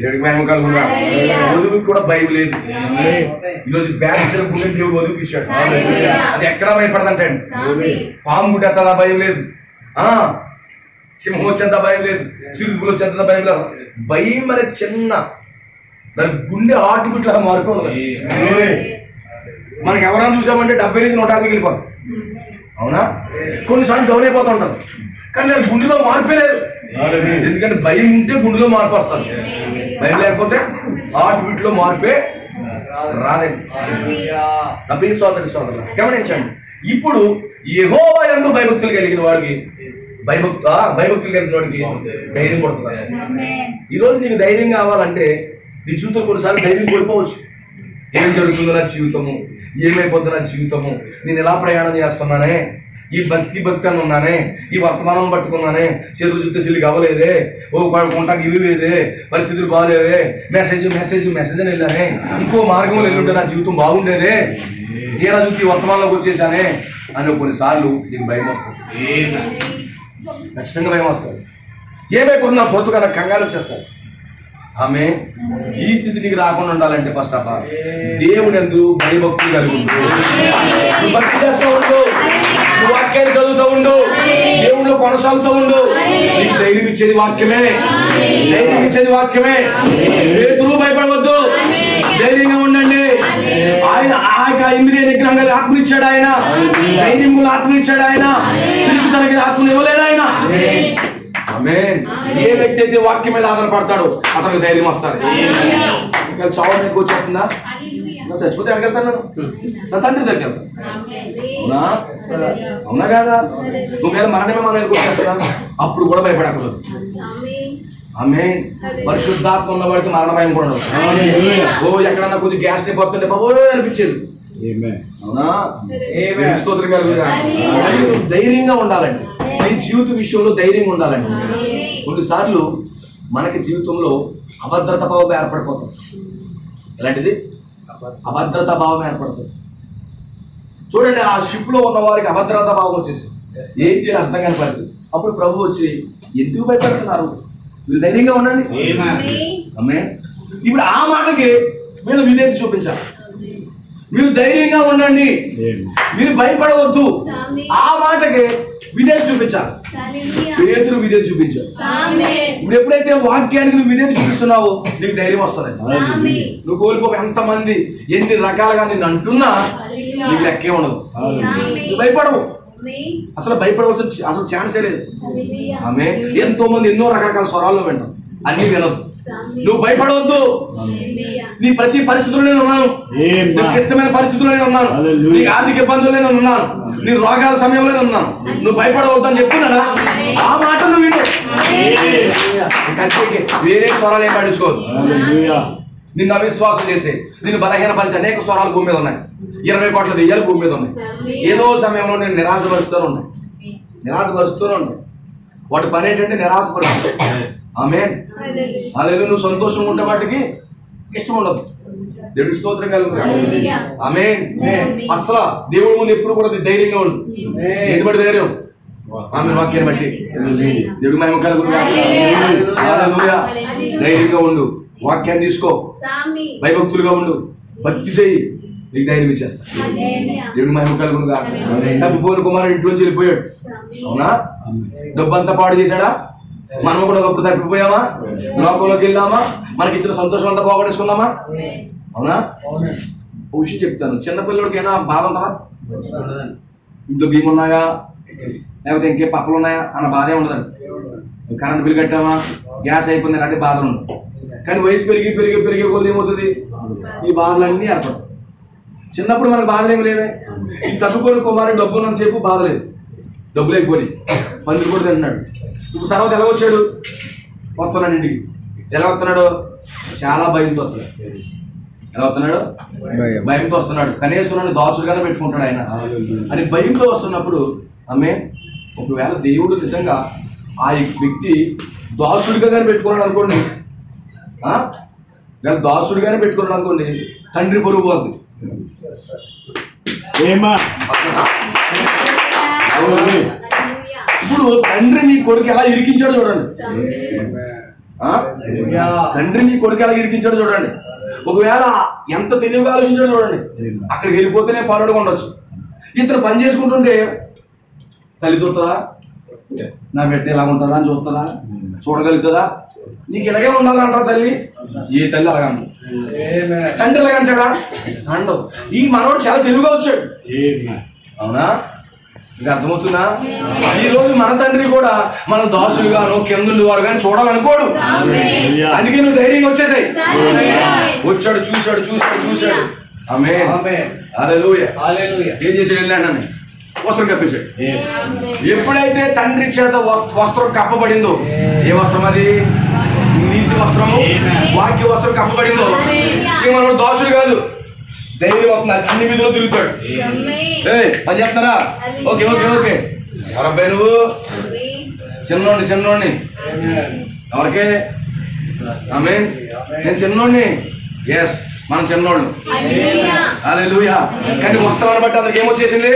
దేవుడికి భయం కలుగుదా? వధువుకి కూడా భయం లేదు. ఈరోజు బ్యాడ్జర్ గుండె దేవుడు వధువుకి ఇచ్చాడు. అది ఎక్కడా భయపడదంటే పాము గుట్టేస్తా భయం లేదు, సింహం వచ్చేంత భయం లేదు, చిరుతులు వచ్చేంత భయం లేదు. భయం అనేది చిన్న దాని గుండె ఆటుకుట్లా మారిపోదు. మనకి ఎవరైనా చూసామంటే 70 నుంచి 160 వెళ్ళిపోతాం. అవునా? కొన్నిసార్లు డౌన్ అయిపోతూ ఉంటాం, కానీ దాని గుండెలో మార్పే లేదు. ఎందుకంటే భయం ఉంటే గుండెలో మార్పు వస్తుంది, భయం లేకపోతే ఆటుకుట్లో మార్పే రాలేదు. నా ప్రియ సోదరి సోదరులు గమనించండి. ఇప్పుడు యెహోవా యందు భయభక్తులు కలిగిన వాడికి భయభక్తులు కలిగిన వాడికి ధైర్యం పడుతుంది. ఈరోజు నీకు ధైర్యం కావాలంటే నీ జీవితం కొన్నిసార్లు ధైర్యం కోల్పోవచ్చు. ఏం జరుగుతుందో నా జీవితము, ఏమైపోతుందో నా జీవితము, నేను ఎలా ప్రయాణం చేస్తున్నానే, ఈ భక్తి అని ఉన్నానే, ఈ వర్తమానం పట్టుకున్నానే, చేతులు చుట్టూ సిల్లి కావలేదే, కొంటాకి ఇల్లు లేదే, పరిస్థితులు బాగలేవే, మెసేజ్ అని వెళ్ళానే, ఇంకో మార్గంలో వెళ్ళుంటే నా జీవితం బాగుండేదే, తీరా చూసి వర్తమానంలోకి వచ్చేసానే అని కొన్నిసార్లు నీకు భయం వస్తుంది. ఖచ్చితంగా భయం వస్తుంది. ఏమైపోతుంది నా పొత్తు కన్నా కంగారు వచ్చేస్తారు. ఆమె ఈ స్థితి నీకు రాకుండా ఉండాలంటే ఫస్ట్ ఆఫ్ ఆల్ దేవుని యందు భయభక్తులు కలిగి ఉండు. నువ్వు భక్తి చేస్తూ ఉండు, నువ్వు వాక్యాన్ని చదువుతూ ఉండు, దేవుళ్ళు కొనసాగుతూ ఉండు. నీకు ధైర్యం ఇచ్చేది వాక్యమే, ధైర్యం ఇచ్చేది వాక్యమే. పేతురు భయపడవద్దు, ధైర్యంగా ఉండండి. ఆయన ఆ ఇంద్రియ నిగ్రహంగా ఆత్మనిచ్చాడు, ఆయన ధైర్యం ఆత్మనిచ్చాడు, ఆయన పిలుపు తనకి ఆత్మని ఇవ్వలేదు ఆయన. ఏ వ్యక్తి అయితే వాక్యం మీద ఆధారపడతాడో అతనికి ధైర్యం వస్తుంది. చావు మీకు వచ్చేస్తుందా? చచ్చిపోతే ఎక్కడికి వెళ్తాను? నా తండ్రి దగ్గరికి వెళ్తాను. అవునా? అవునా కాదా? నువ్వేళ మరణమే మన మీదకి వచ్చేస్తున్నా అప్పుడు కూడా భయపడకూడదు. ఆమె పరిశుద్ధాత్మ ఉన్న వాడికి మరణ భయం కూడా ఉండదు. ఎక్కడన్నా కొంచెం గ్యాస్ నిపోతుంటే బాబో అనిపించేది. అవునా? స్తోత్రం కలుగుగా. ధైర్యంగా ఉండాలండి. నీ జీవిత విషయంలో ధైర్యంగా ఉండాలండి. కొన్నిసార్లు మనకి జీవితంలో అభద్రతా భావం ఏర్పడిపోతుంది. ఎలాంటిది? అభద్రతా భావం ఏర్పడుతుంది. చూడండి, ఆ షిప్ లో ఉన్న వారికి అభద్రతా భావం వచ్చేసి ఏం చేయాలి అర్థం కాని పరిస్థితి. అప్పుడు ప్రభు వచ్చి ఎందుకు భయపడుతున్నారు, మీరు ధైర్యంగా ఉండండి. ఇప్పుడు ఆ మాటకి వీళ్ళు విధేయత చూపించాలి. మీరు ధైర్యంగా ఉండండి, మీరు భయపడవద్దు, ఆ మాటకి విధేయత చూపించాలి. పేతురు విధేయత చూపించాడు. ఇప్పుడు ఎప్పుడైతే వాక్యానికి నువ్వు విధేయత చూపిస్తున్నావో నీకు ధైర్యం వస్తుంది. నువ్వు కోల్పోయి ఎంతమంది ఎన్ని రకాలుగా నిన్ను అంటున్నా నీకు లెక్కే ఉండదు. నువ్వు భయపడవు. అసలు భయపడవలసిన అసలు ఛాన్సే లేదు. ఆమె ఎంతో మంది ఎన్నో రకరకాల స్వరాల్లో వింటాం, అన్ని వినొద్దు. నువ్వు భయపడవద్దు. నీ ప్రతి పరిస్థితుల్లో నేను ఉన్నాను. నీకు ఇష్టమైన పరిస్థితుల్లో నేను ఉన్నాను. నీకు ఆర్థిక ఇబ్బందుల్లో నేను ఉన్నాను. నీ రోగాల సమయంలో నేను ఉన్నాను. నువ్వు భయపడవద్దు అని చెప్తున్నాడా? ఆ మాట నువ్వు విను. వేరే స్వరాలు ఏం పట్టించుకోవద్దు. నిన్ను అవిశ్వాసం చేసే, నిన్ను బలహీనపరిచే అనేక స్వరాలు భూమి మీద ఉన్నాయి. 20 కోట్ల దెయ్యాలు భూమి మీద ఉన్నాయి. ఏదో సమయంలో నేను నిరాశపరుస్తూనే ఉన్నాయి. వాటి పని ఏంటంటే నిరాశపరుస్తుంది. ఆమేన్. హల్లెలూయా. నువ్వు సంతోషంగా ఉంటే వాటికి ఇష్టం ఉండదు. దేవుడికి స్తోత్రం కలుగుతుంది. ఆమేన్. అసలు దేవుడి ముందు ఎప్పుడు కూడా ధైర్యంగా ఉండు. ఏది బట్టి ధైర్యం? ఆమె వాక్యాన్ని బట్టి దేవుడి మహిమ కలుగుతుంది. హల్లెలూయా. ధైర్యంగా ఉండు. వాక్యాన్ని తీసుకో. భయభక్తులుగా ఉండు. భక్తి చేయి. నీకు ధైర్యం ఇచ్చేస్తా. దేవుడి మహిమ కలుగును కాక. తప్పిపోయిన కుమారుడు ఇంట్లోంచి వెళ్ళిపోయాడు. అవునా? డబ్బంతా పాడు చేశాడా? మనం కూడా ఒకప్పుడు తప్పిపోయామా? లోకంలోకి వెళ్ళామా? మనకి ఇచ్చిన సంతోషం అంతా పోగొట్టేసుకున్నామా? అవునా? ఒక విషయం చెప్తాను. చిన్నపిల్లడికి ఏమైనా బాధ ఉంటుందా? ఇంట్లో బియ్యం ఉన్నాయా, లేకపోతే ఇంకే పక్కలు ఉన్నాయా అన్న బాధే ఉండదండి. కరెంట్ బిల్ కట్టామా, గ్యాస్ అయిపోయింది అలాంటి బాధలు ఉండవు. కానీ వయసు పెరిగి పెరిగి పెరిగే కొద్ది ఏమవుతుంది? ఈ బాధలన్నీ ఏర్పడతాయి. చిన్నప్పుడు మనకు బాధలు ఏమి లేవే. ఈ తప్పుకోని కుమారుడు డబ్బు ఉన్నంతసేపు బాధ లేదు. డబ్బులు అయిపోయి పందులు కూడా తింటున్నాడు. ఇప్పుడు తర్వాత ఎలా వచ్చాడు? వస్తున్నాడు ఇంటికి. ఎలా వస్తున్నాడు? చాలా భయంతో వస్తున్నాడు. ఎలా వస్తున్నాడు? భయంతో వస్తున్నాడు. కనీసం నన్ను దాసుడుగానే పెట్టుకుంటాడు ఆయన అని భయంతో వస్తున్నప్పుడు ఆమె ఒకవేళ దేవుడు నిజంగా ఆ వ్యక్తి దాసుడిగా కానీ పెట్టుకున్నాడు అనుకోండి, దాసుడిగానే పెట్టుకున్నాడు అనుకోండి, తండ్రి బరువు పోతుంది. ఇప్పుడు తండ్రి నీ కొడుకు ఎలా ఇరికించాడో చూడండి. తండ్రి నీ కొడుకు ఎలా ఇరికించాడో చూడండి. ఒకవేళ ఎంత తెలివిగా ఆలోచించాడో చూడండి. అక్కడికి వెళ్ళిపోతేనే పనుడుగా ఉండొచ్చు. ఇతను పని చేసుకుంటుంటే తల్లి చూస్తుందా? నా బిడ్డ ఎలా ఉంటుందా అని చూస్తుందా? చూడగలుగుతుందా? నీకు ఇలాగే ఉండాలంటారా తల్లి? ఏ తల్లి అలాగ తండ్రి ఎలాగంటాడా? అండవు. ఈ మనోడు చాలా తెలివిగా వచ్చాడు. అవునా? ఇది అర్థమవుతుందా? ఈ రోజు మన తండ్రి కూడా మనం దాసులుగాను కిందులు వారు కానీ చూడాలనుకోడు. అందుకే నువ్వు ధైర్యంగా వచ్చేసాయి. వచ్చాడు, చూశాడు. ఆమేన్. హల్లెలూయా. ఏం చేశాడు? వెళ్ళాడని వస్త్రం కప్పేశాడు. ఎప్పుడైతే తండ్రి చేత వస్త్రం కప్పబడిందో, ఏ వస్త్రం అది? నీతి వస్త్రము, వాక్య వస్త్రం కప్పబడిందో, ఇక మనం దాసుడు కాదు, ధైర్యం అవుతున్నారు. అన్ని విధులు తిరుగుతాడు. పని చేస్తున్నారా? ఓకే. ఎవరబ్బాయి నువ్వు? చిన్నోడిని. ఎవరికే? ఆమేన్. నేను చిన్నోడిని. ఎస్, మనం చిన్నోళ్ళు. హల్లెలూయా. కానీ వస్త్రాన్ని బట్టి అతనికి ఏమొచ్చేసింది?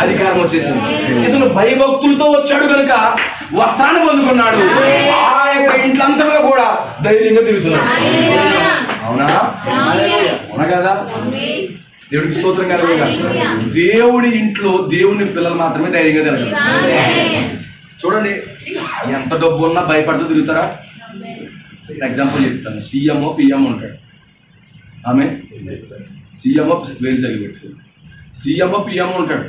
అధికారం వచ్చేసింది. ఇతను భయభక్తులతో వచ్చాడు కనుక వస్త్రాన్ని పొందుకున్నాడు. ఆ యొక్క ఇంట్లంతలో కూడా ధైర్యంగా తిరుగుతున్నాడు. అవునా? అవునా కదా? దేవుడికి స్తోత్రం కలుగుగా. దేవుడి ఇంట్లో దేవుని పిల్లలు మాత్రమే ధైర్యంగా తిరగరు. చూడండి, ఎంత డబ్బు ఉన్నా భయపడుతూ తిరుగుతారా? ఎగ్జాంపుల్ చెప్తాను. సీఎం పిఎం ఉంటాడు. ఆమె సీఎం వేలు జరిగిపెట్టు. సీఎం పిఎం ఉంటాడు.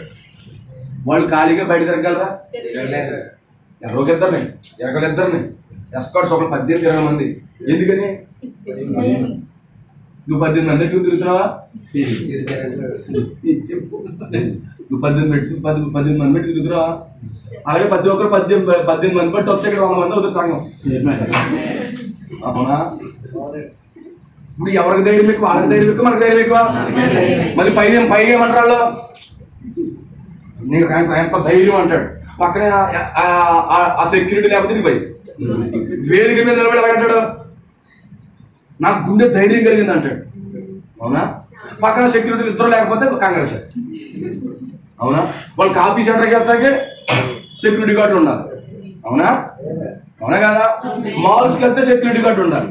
వాళ్ళు ఖాళీగా బయట తిరగలరా? ఎర్రగిద్దరిని, ఎరగలిద్దరిని, ఎస్కాట్స్ ఒక 18-20 మంది. ఎందుకని? నువ్వు 18 మంది తిరుగుతున్నావా? చెప్పు. నువ్వు 18 మంది పెట్టి తిరుగుతున్నావా? అలాగే ప్రతి ఒక్కరు 18 మంది బట్టి వస్తే ఇక్కడ 100 మంది అవుతారు సంఘం. అవునా? ఇప్పుడు ఎవరికి ధైర్యం ఎక్కువ? వాళ్ళకి ధైర్యం ఎక్కువ, మనకి ధైర్యం ఎక్కువ. మళ్ళీ పైగా ఏమంటారు? నీకు ఎంత ధైర్యం అంటాడు. పక్కనే ఆ సెక్యూరిటీ లేకపోతే నీకు భయం. వేదిక మీద నిలబడి ఎలాగంటాడు? నాకు గుండె ధైర్యం కలిగింది అంటాడు. అవునా? పక్కన సెక్యూరిటీ ఇద్దరు లేకపోతే కంగారు వచ్చాడు. అవునా? వాళ్ళు కాపీ సెంటర్కి వెళ్తాకే సెక్యూరిటీ గార్డులు ఉండాలి. అవునా? అవునా కదా? మాల్స్కి వెళ్తే సెక్యూరిటీ గార్డు ఉండాలి.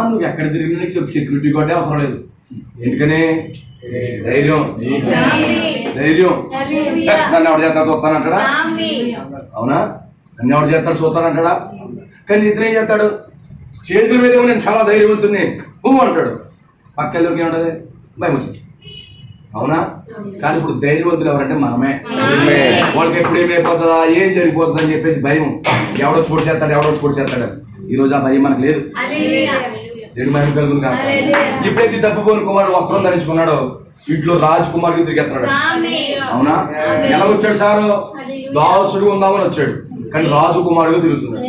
నువ్వు ఎక్కడ తిరిగినా నీకు సెక్యూరిటీ గార్డే అవసరం లేదు. ఎందుకని? ధైర్యం. నన్ను ఎవరు చేస్తాడు చూస్తానంటాడా? అవునా? నన్ను ఎవరు చేస్తాడు చూస్తానంటాడా? కానీ ఇతను ఏం చేస్తాడు? స్టేజ్ మీద నేను చాలా ధైర్యవంతుని అంటాడు. పక్కలోకి ఏముంటది? భయం వచ్చింది. అవునా? కానీ ఇప్పుడు ధైర్యవంతులు ఎవరంటే మనమే. వాళ్ళకి ఎప్పుడు ఏమైపోతుందా, ఏం జరిగిపోతుందా అని చెప్పేసి భయం. ఎవడో చోటు చేస్తాడు. ఈరోజు ఆ భయం మనకు లేదు. దేవుడి మహిమ కలుగును గాక. ఎప్పుడైతే తప్పిపోయిన కుమారుడు వస్త్రం ధరించుకున్నాడో ఇంట్లో రాజకుమారుడు తిరిగెత్తాడు. అవునా? ఎలా వచ్చాడు సారు? దాసుడు ఉందామని వచ్చాడు, కానీ రాజకుమారుడు తిరుగుతున్నాడు.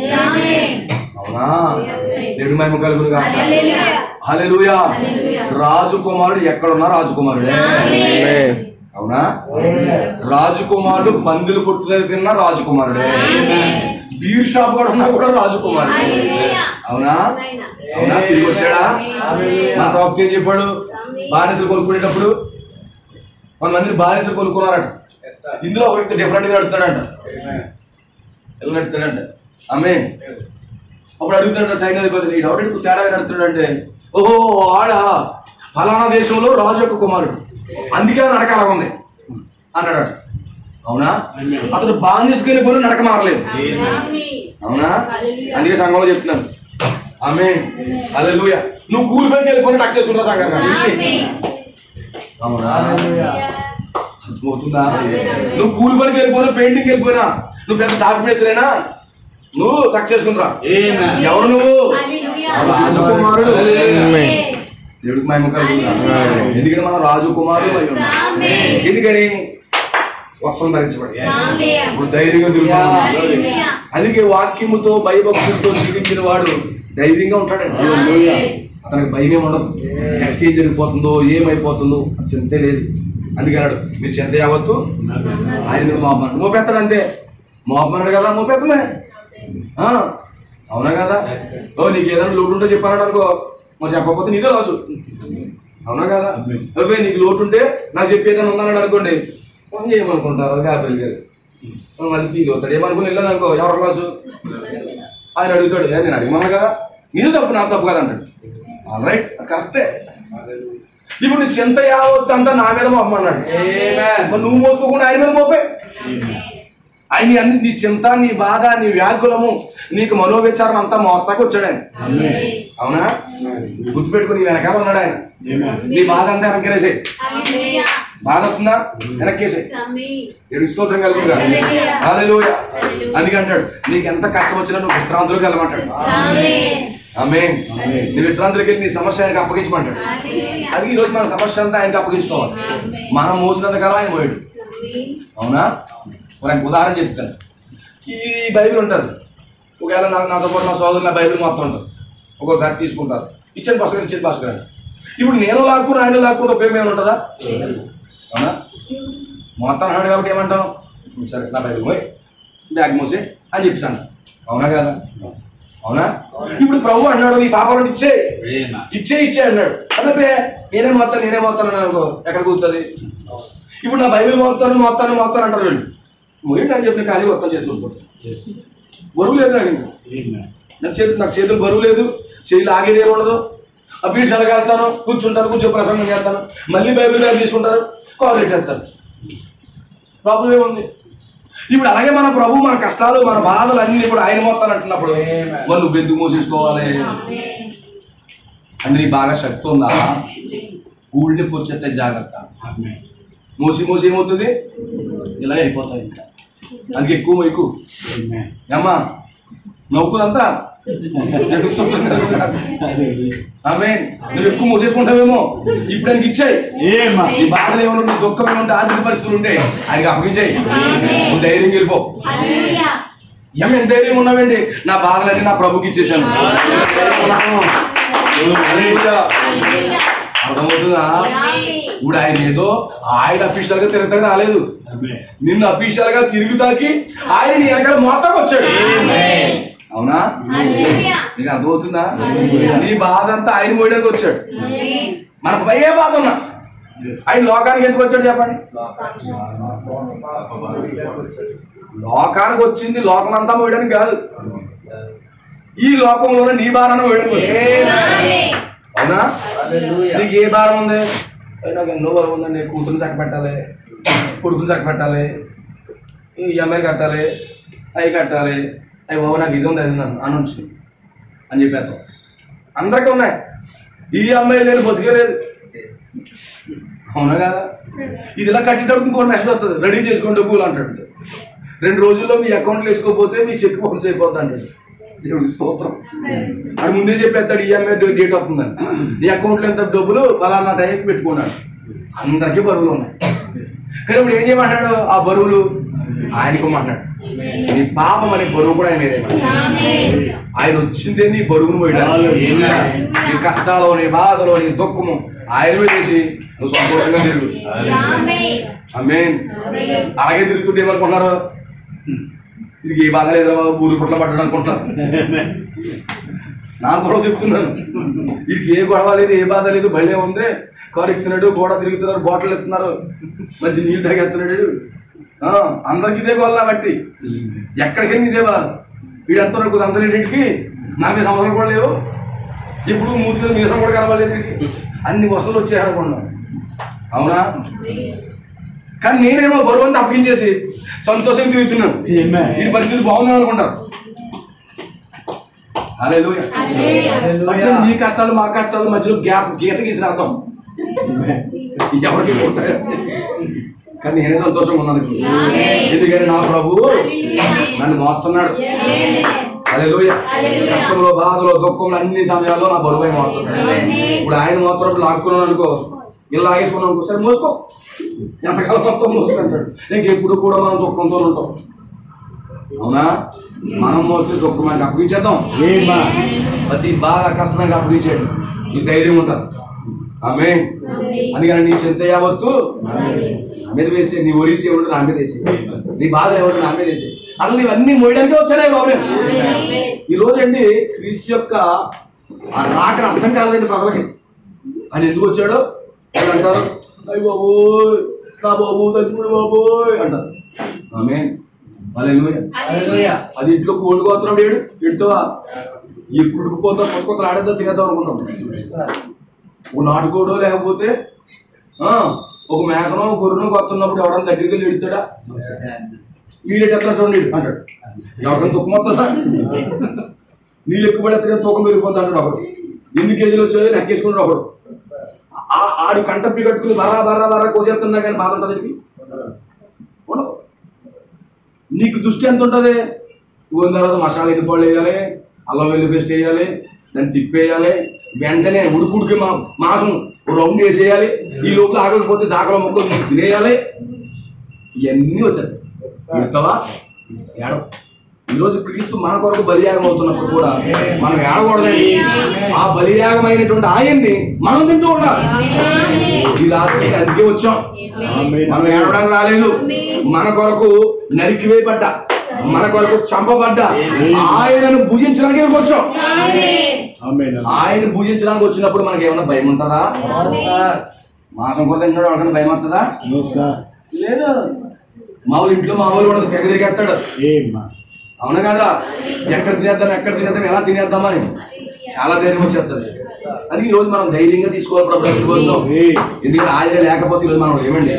అవునా? దేవుడి మహిమ కలుగును గాక. హల్లెలూయా. రాజకుమారుడు ఎక్కడున్నా రాజకుమారుడే. అవునా? రాజకుమారుడు పందులు పుట్టు తిన్నా రాజకుమారుడే. బీర్ షాప్ కూడా ఉన్నా కూడా రాజకుమారుడే. అవునా? అవునా? తిరిగి వచ్చాడా? మన ప్రవక్త ఏం చెప్పాడు? బానిసలు కొనుక్కునేటప్పుడు కొంతమంది బానిసలు కొనుక్కున్నారట. ఇందులో ఒక వ్యక్తి డిఫరెంట్ గా నడుపుతాడంట. ఎలా నడుపుతాడంట? ఆమె అప్పుడు అడుగుతాడు సైన్యాధిపతి, ఎవరికి తేడాగా నడుపుతాడంటే, ఓహో ఆడ ఫలానా దేశంలో రాజు యొక్క కుమారుడు, అందుకే నడక అలా ఉంది అన్నాడట. అవునా? అతడు బానిసకి పోయి నడక మారలేదు. అవునా? అందుకే సంఘంలో చెప్తున్నాను. ఆమేన్. హల్లెలూయా. నువ్వు కూలి పనికి వెళ్ళిపోయి టచ్ చేసుకుంటా సంఘం. అవునా? అర్థమవుతుందా? నువ్వు కూలి పనికి వెళ్ళిపోయినా, పెయింటింగ్ వెళ్ళిపోయినా, నువ్వు పెద్ద టాపిక్ మేస్తేనా, నువ్వు టచ్ చేసుకుంటా. ఎవరు నువ్వు? రాజకుమారుడు. దేవుడికి మహిమ కలుగును. ఎందుకంటే మనం రాజకుమారుడు అయి ఉన్నాం. ఎందుకని? వస్త్రం ధరించబడి ఇప్పుడు ధైర్యంగా తిరుగుతున్నాం. అందుకే వాక్యముతో భయభక్తులతో జీవించిన వాడు ధైర్యంగా ఉంటాడు. అతనికి భయం ఏమి ఉండదు. నెక్స్ట్ ఏం జరిగిపోతుందో, ఏమైపోతుందో చింతే లేదు. అందుకన్నాడు, మీరు చింత యావత్తు ఆయన మీద మోపెత్తాడు. అంతే, మోపమన్నాడు కదా, మోపెత్తమే. అవునా కదా? ఓ నీకు ఏదైనా లోటు ఉంటే చెప్పాడు అనుకో, మరి చెప్పకపోతే నీదే లాసు. అవునా కదా? నీకు లోటు ఉంటే నాకు చెప్పేదని ఉందన్నాడు అనుకోండి, ఏమనుకుంటారు గాబేల్ గారు, మళ్ళీ ఫీల్ అవుతాడు. ఏమనుకుని వెళ్ళాను అనుకో, ఎవరి క్లాసు ఆయన అడుగుతాడు, నేను అడిగినాను కదా, నీది తప్పు నా తప్పు కదా అంటాడు. ఆల్ రైట్, అది కరెక్టే. ఇప్పుడు నీ చింత యావత్తు అంతా నా మీద మోపమన్నాడు. మరి నువ్వు మోసుకోకుండా ఆయన మీద మోపే. ఆయన అన్ని నీ చింత, నీ బాధ, నీ వ్యాకులము, నీకు మనోవిచారం అంతా మోస్తాకు వచ్చాడు ఆయన. అవునా? గుర్తుపెట్టుకుని నీ వెనకాల ఉన్నాడు ఆయన. నీ బాధ అంతా వెనక్కేసే. బాధ వస్తుందా? వెనక్కేసే. ఏడు స్తోత్రం కలుగుతుందా? హల్లెలూయా. అందుకే అంటాడు, నీకు ఎంత కష్టం వచ్చినా నువ్వు విశ్రాంతిలోకి వెళ్ళమంటాడు. ఆమేన్. నీ విశ్రాంతిలోకి వెళ్ళి నీ సమస్య ఆయనకు అప్పగించమంటాడు. అది ఈరోజు మన సమస్య అంతా ఆయనకు అప్పగించుకోవాలి. మనం మోసినంత కాలం ఆయన పోయాడు. అవునా? నాకు ఉదాహరణ చెప్తాను. ఈ బైబిల్ ఉంటుంది. ఒకవేళ నాతో పాటు నా సోదరులు నా బైబిల్ మొత్తం ఉంటుంది. ఒక్కోసారి తీసుకుంటారు, ఇచ్చిన భాస్కర్. ఇప్పుడు నేను లాక్కుని ఆయన లాక్కుంటే ఉపయోగం ఏమైనా ఉంటుందా? అవునా? మొత్తం అన్నాడు కాబట్టి ఏమంటాం, సరే నా బైబిల్ పోయి బ్యాగ్ మోసే అని చెప్పేసాను. అవునా కదా? అవునా? ఇప్పుడు ప్రభు అన్నాడు, నీ పాపాలను ఇచ్చే అన్నాడు. అంటే నేనే మొత్తాను అనుకో, ఎక్కడ కూర్తుంది? ఇప్పుడు నా బైబిల్ మొత్తాను అంటారు వీళ్ళు. మొయ్యండి అని చెప్పి ఖాళీ మొత్తం చేతులు బరువు లేదు. నాకు చేతులు బరువు లేదు, చేతులు ఆగేది ఏమి ఉండదు. ఆ బీడ్శాలకు వెళ్తాను, కూర్చో ప్రసంగం చేస్తాను, మళ్ళీ బైబిల్ బ్యాగ్ తీసుకుంటారు, కాల్ పెట్టేస్తారు. ప్రాబ్లం ఏముంది? ఇప్పుడు అలాగే మన ప్రభు మన కష్టాలు, మన బాధలు అన్ని కూడా ఆయన మోస్తాను అంటున్నప్పుడు మరి నువ్వు ఎందుకు మోసేసుకోవాలి? అంటే నీకు బాగా శక్తి ఉందా? ఊళ్ళని పొచ్చేస్తే జాగ్రత్త. మోసి ఏమవుతుంది? ఇలా అయిపోతాయి. ఇంకా అందుకే ఎక్కువ అమ్మా నవ్వుకుదంతా ఆమేన్. నువ్వు ఎక్కువ మోసేసుకుంటావేమో. ఇప్పుడు ఆయనకి ఇచ్చాయి. నీ బాధలు ఏమన్నా, నీ దుఃఖం ఏమంటే, ఆర్థిక పరిస్థితులు ఉంటాయి, ఆయనకి అప్పగించాయి. నువ్వు ధైర్యం వెళ్ళిపో. ఎంత ధైర్యం ఉన్నావేంటి? నా బాధలన్నీ నా ప్రభుకి ఇచ్చేసాను. అర్థమవుతుందా? ఇప్పుడు ఆయన ఏదో ఆయన అఫీషియల్ గా తిరుగుతాకి రాలేదు, నిన్ను అఫీషియల్ గా తిరుగుతాకి ఆయన నీ వెనకాల మొత్తం వచ్చాడు. అవునా? నీకు అర్థమవుతుందా? నీ బాధ అంతా ఆయన మోయడానికి వచ్చాడు. మనకు భయే బాధ ఉన్నా ఆయన లోకానికి ఎందుకు వచ్చాడు చెప్పండి? లోకానికి వచ్చింది లోకం అంతా మోయడానికి కాదు, ఈ లోకంలోనే నీ భారాన్ని మోయడానికి వచ్చాడు. అవునా? నీకు ఏ భారం ఉంది? నాకు ఎన్నో భారం ఉందండి. కూతురు చక్కబెట్టాలి, కొడుకుని చక్కబెట్టాలి, ఈఎంఐ కట్టాలి, అవి కట్టాలి, అవి బాబు నాకు ఇది ఉంది, అది ఉంది అనొచ్చు అని చెప్పేస్తాం. అందరికీ ఉన్నాయి. ఈఎంఐ లేని బతికే లేదు. అవునా కదా? ఇది ఇలా కట్టేటప్పుడు ఇంకో మెసేజ్ వస్తుంది, రెడీ చేసుకోండి డబ్బులు అంటాడు. 2 రోజుల్లో మీ అకౌంట్లో వేసుకోకపోతే మీ చెక్ బౌన్స్ అయిపోద్ది అంటాడు. దేవుడికి స్తోత్రం. అది ముందే చెప్పేస్తాడు ఈఎంఐ డేట్ వస్తుందని. నీ అకౌంట్లో ఎంత డబ్బులు ఫలానా టైంకి పెట్టుకున్నాడు. అందరికీ బరువులు ఉన్నాయి. కానీ ఇప్పుడు ఏం చేయమంటాడు? ఆ బరువులు ఆయనకోమంటాడు. నీ పాపం అనే బరువు కూడా ఆయన ఆయన వచ్చిందే నీ బరువును పోయడానికి. నీ కష్టాలు, నీ బాధలు, నీ దుఃఖము ఆయన మీద చేసి నువ్వు సంతోషంగా తిరుగు. ఆమేన్. అలాగే తిరుగుతుంటే ఏమనుకుంటున్నారు? ఇది ఏ బాధ లేదా ఊరు పుట్ల పడ్డాడు అనుకుంటున్నారు. నాకు కూడా చెప్తున్నాను, వీడికి ఏ గొడవ లేదు, ఏ బాధ లేదు, భలే ఉంది, కారు ఎక్కుతున్నాడు, గోడ తిరుగుతున్నారు, బాటిల్ ఎత్తున్నారు, మంచి నీళ్ళు తాగెత్తున్నాడు. అందరికి ఇదే గోళ్ళ బట్టి ఎక్కడికెళ్ళి ఇదే బాధ. వీడు ఎంతవరకు అందలేంటికి నాకే సంవత్సరం కూడా లేవు, ఇప్పుడు మూతిలో మీసం కూడా కలవలేదు, వీడికి అన్ని వసతులు వచ్చాయనుకున్నాం. అవునా? కానీ నేనేమో బరువు అంతా అప్పించేసి సంతోషంగా తిరుగుతున్నాను. వీడి పరిస్థితి బాగుందని అనుకుంటారు. హల్లెలూయా. మీ కష్టాలు మా కష్టాలు మధ్యలో గీత గీసిన అర్థం ఎవరికి ఉంటాయి. కానీ నేనే సంతోషంగా ఉన్నాను, ఎందుకని నా ప్రభు నన్ను మోస్తున్నాడు. హల్లెలూయా. కష్టంలో, బాధలో, దుఃఖంలో అన్ని సమయాల్లో నా బరువై మోస్తున్నాడు. ఇప్పుడు ఆయన మోస్తున్నప్పుడు లాక్కున్నాను అనుకో, ఇలా లాగేసుకున్నాం అనుకో, సరే మోసుకో, ఎంతకాలం మొత్తం మోసుకుంటాడు. ఇంకెప్పుడు కూడా మనం దుఃఖంతో ఉంటాం. అవునా? మనం మోసే దుఃఖం మనకి అప్పగించేద్దాం. ప్రతి బాధ కష్టంగా అప్పగించేయండి, నీ ధైర్యం ఉంటుంది. ఆమేన్. అందుకని నీ చింత యావత్తు నా మీద వేసే, నీ ఒరిసి ఎవరు నా మీద వేసే, నీ బాధ ఎవరు నా మీద వేసే. అసలు నీవన్నీ మోయడానికి వచ్చానే బాబు. ఈ రోజండి క్రీస్తు యొక్క రాకడ అర్థం కాలేదండి ప్రజలకి. ఆయన ఎందుకు వచ్చాడో అని అంటారు, అయ్యి బాబోయ్ నా బాబు చచ్చిపోయి బాబోయ్ అంటారు. ఆమేన్. హల్లెలూయా. అది ఇంట్లో కోడి కోస్తున్నాడు, ఎడుతావా ఎప్పుడు ఉడికిపోతావు, కొత్త కొత్తలు ఆడేద్దా తినేద్దాం అనుకుంటాం. ఒక నాటుకోడో లేకపోతే ఒక మేకనో గొర్రెనో కొత్తన్నప్పుడు ఎవడన్నా దగ్గరికి వెళ్ళి ఎడుతాడా? నీళ్ళు ఎట్లా చూడండి అంటాడు. ఎవరికైనా తుక్కు మొత్తందా? నీళ్ళు ఎక్కువ పడితే తూకం పెరిగిపోతా అంటాడు ఒకడు. ఎన్ని కేజీలు వచ్చాయో లెక్కేసుకుంటాడు ఒకడు. ఆడు కంటప్పి కట్టుకుని బర్రా బర్రా బర్రా కోసేస్తున్నా కానీ బాధ ఉంటుంది ఉండదు. నీకు దృష్టి ఎంత ఉంటుంది? పోయిన తర్వాత మసాలా ఎన్నిపాళ్ళు వేయాలి, అల్లం వెల్లి పేస్ట్ వేయాలి, దాన్ని తిప్పేయాలి, వెంటనే ఉడుకుడికి మాంసం రౌండ్ వేసేయాలి, ఈ లోపల ఆగకపోతే దాకల మొక్కలు తినేయాలి. ఇవన్నీ వచ్చాయి. పెడతావా? ఏడవ. ఈరోజు క్రీస్తు మన కొరకు బలియాగం అవుతున్నప్పుడు కూడా మనం ఏడకూడదండి. ఆ బలియాగమైనటువంటి ఆయన్ని మనం తింటూ ఉండాలి. ఈ రాత్రి అందుకే వచ్చాం. మనం ఏడవడానికి రాలేదు. మన కొరకు నరికివేయబడ్డ, మన కొరకు చంపబడ్డ ఆయనను పూజించడానికి వచ్చాం. ఆయన పూజించడానికి వచ్చినప్పుడు మనకి ఏమన్నా భయం ఉంటుందా? మాసం కూడా తింటాడు, వాళ్ళకన్నా భయం వస్తుందా? లేదు. మామూలు ఇంట్లో మామూలు కూడా తెగ తిరిగేస్తాడు. అవునా కదా? ఎక్కడ తినేద్దాం, ఎక్కడ తినేద్దాం, ఎలా తినేద్దామని చాలా ధైర్యం వచ్చేస్తుంది. అది ఈరోజు మనం ధైర్యంగా తీసుకోవాలి ప్రభుత్వం కోసం. ఎందుకంటే ఆయన లేకపోతే ఈరోజు మనం ఏమండి,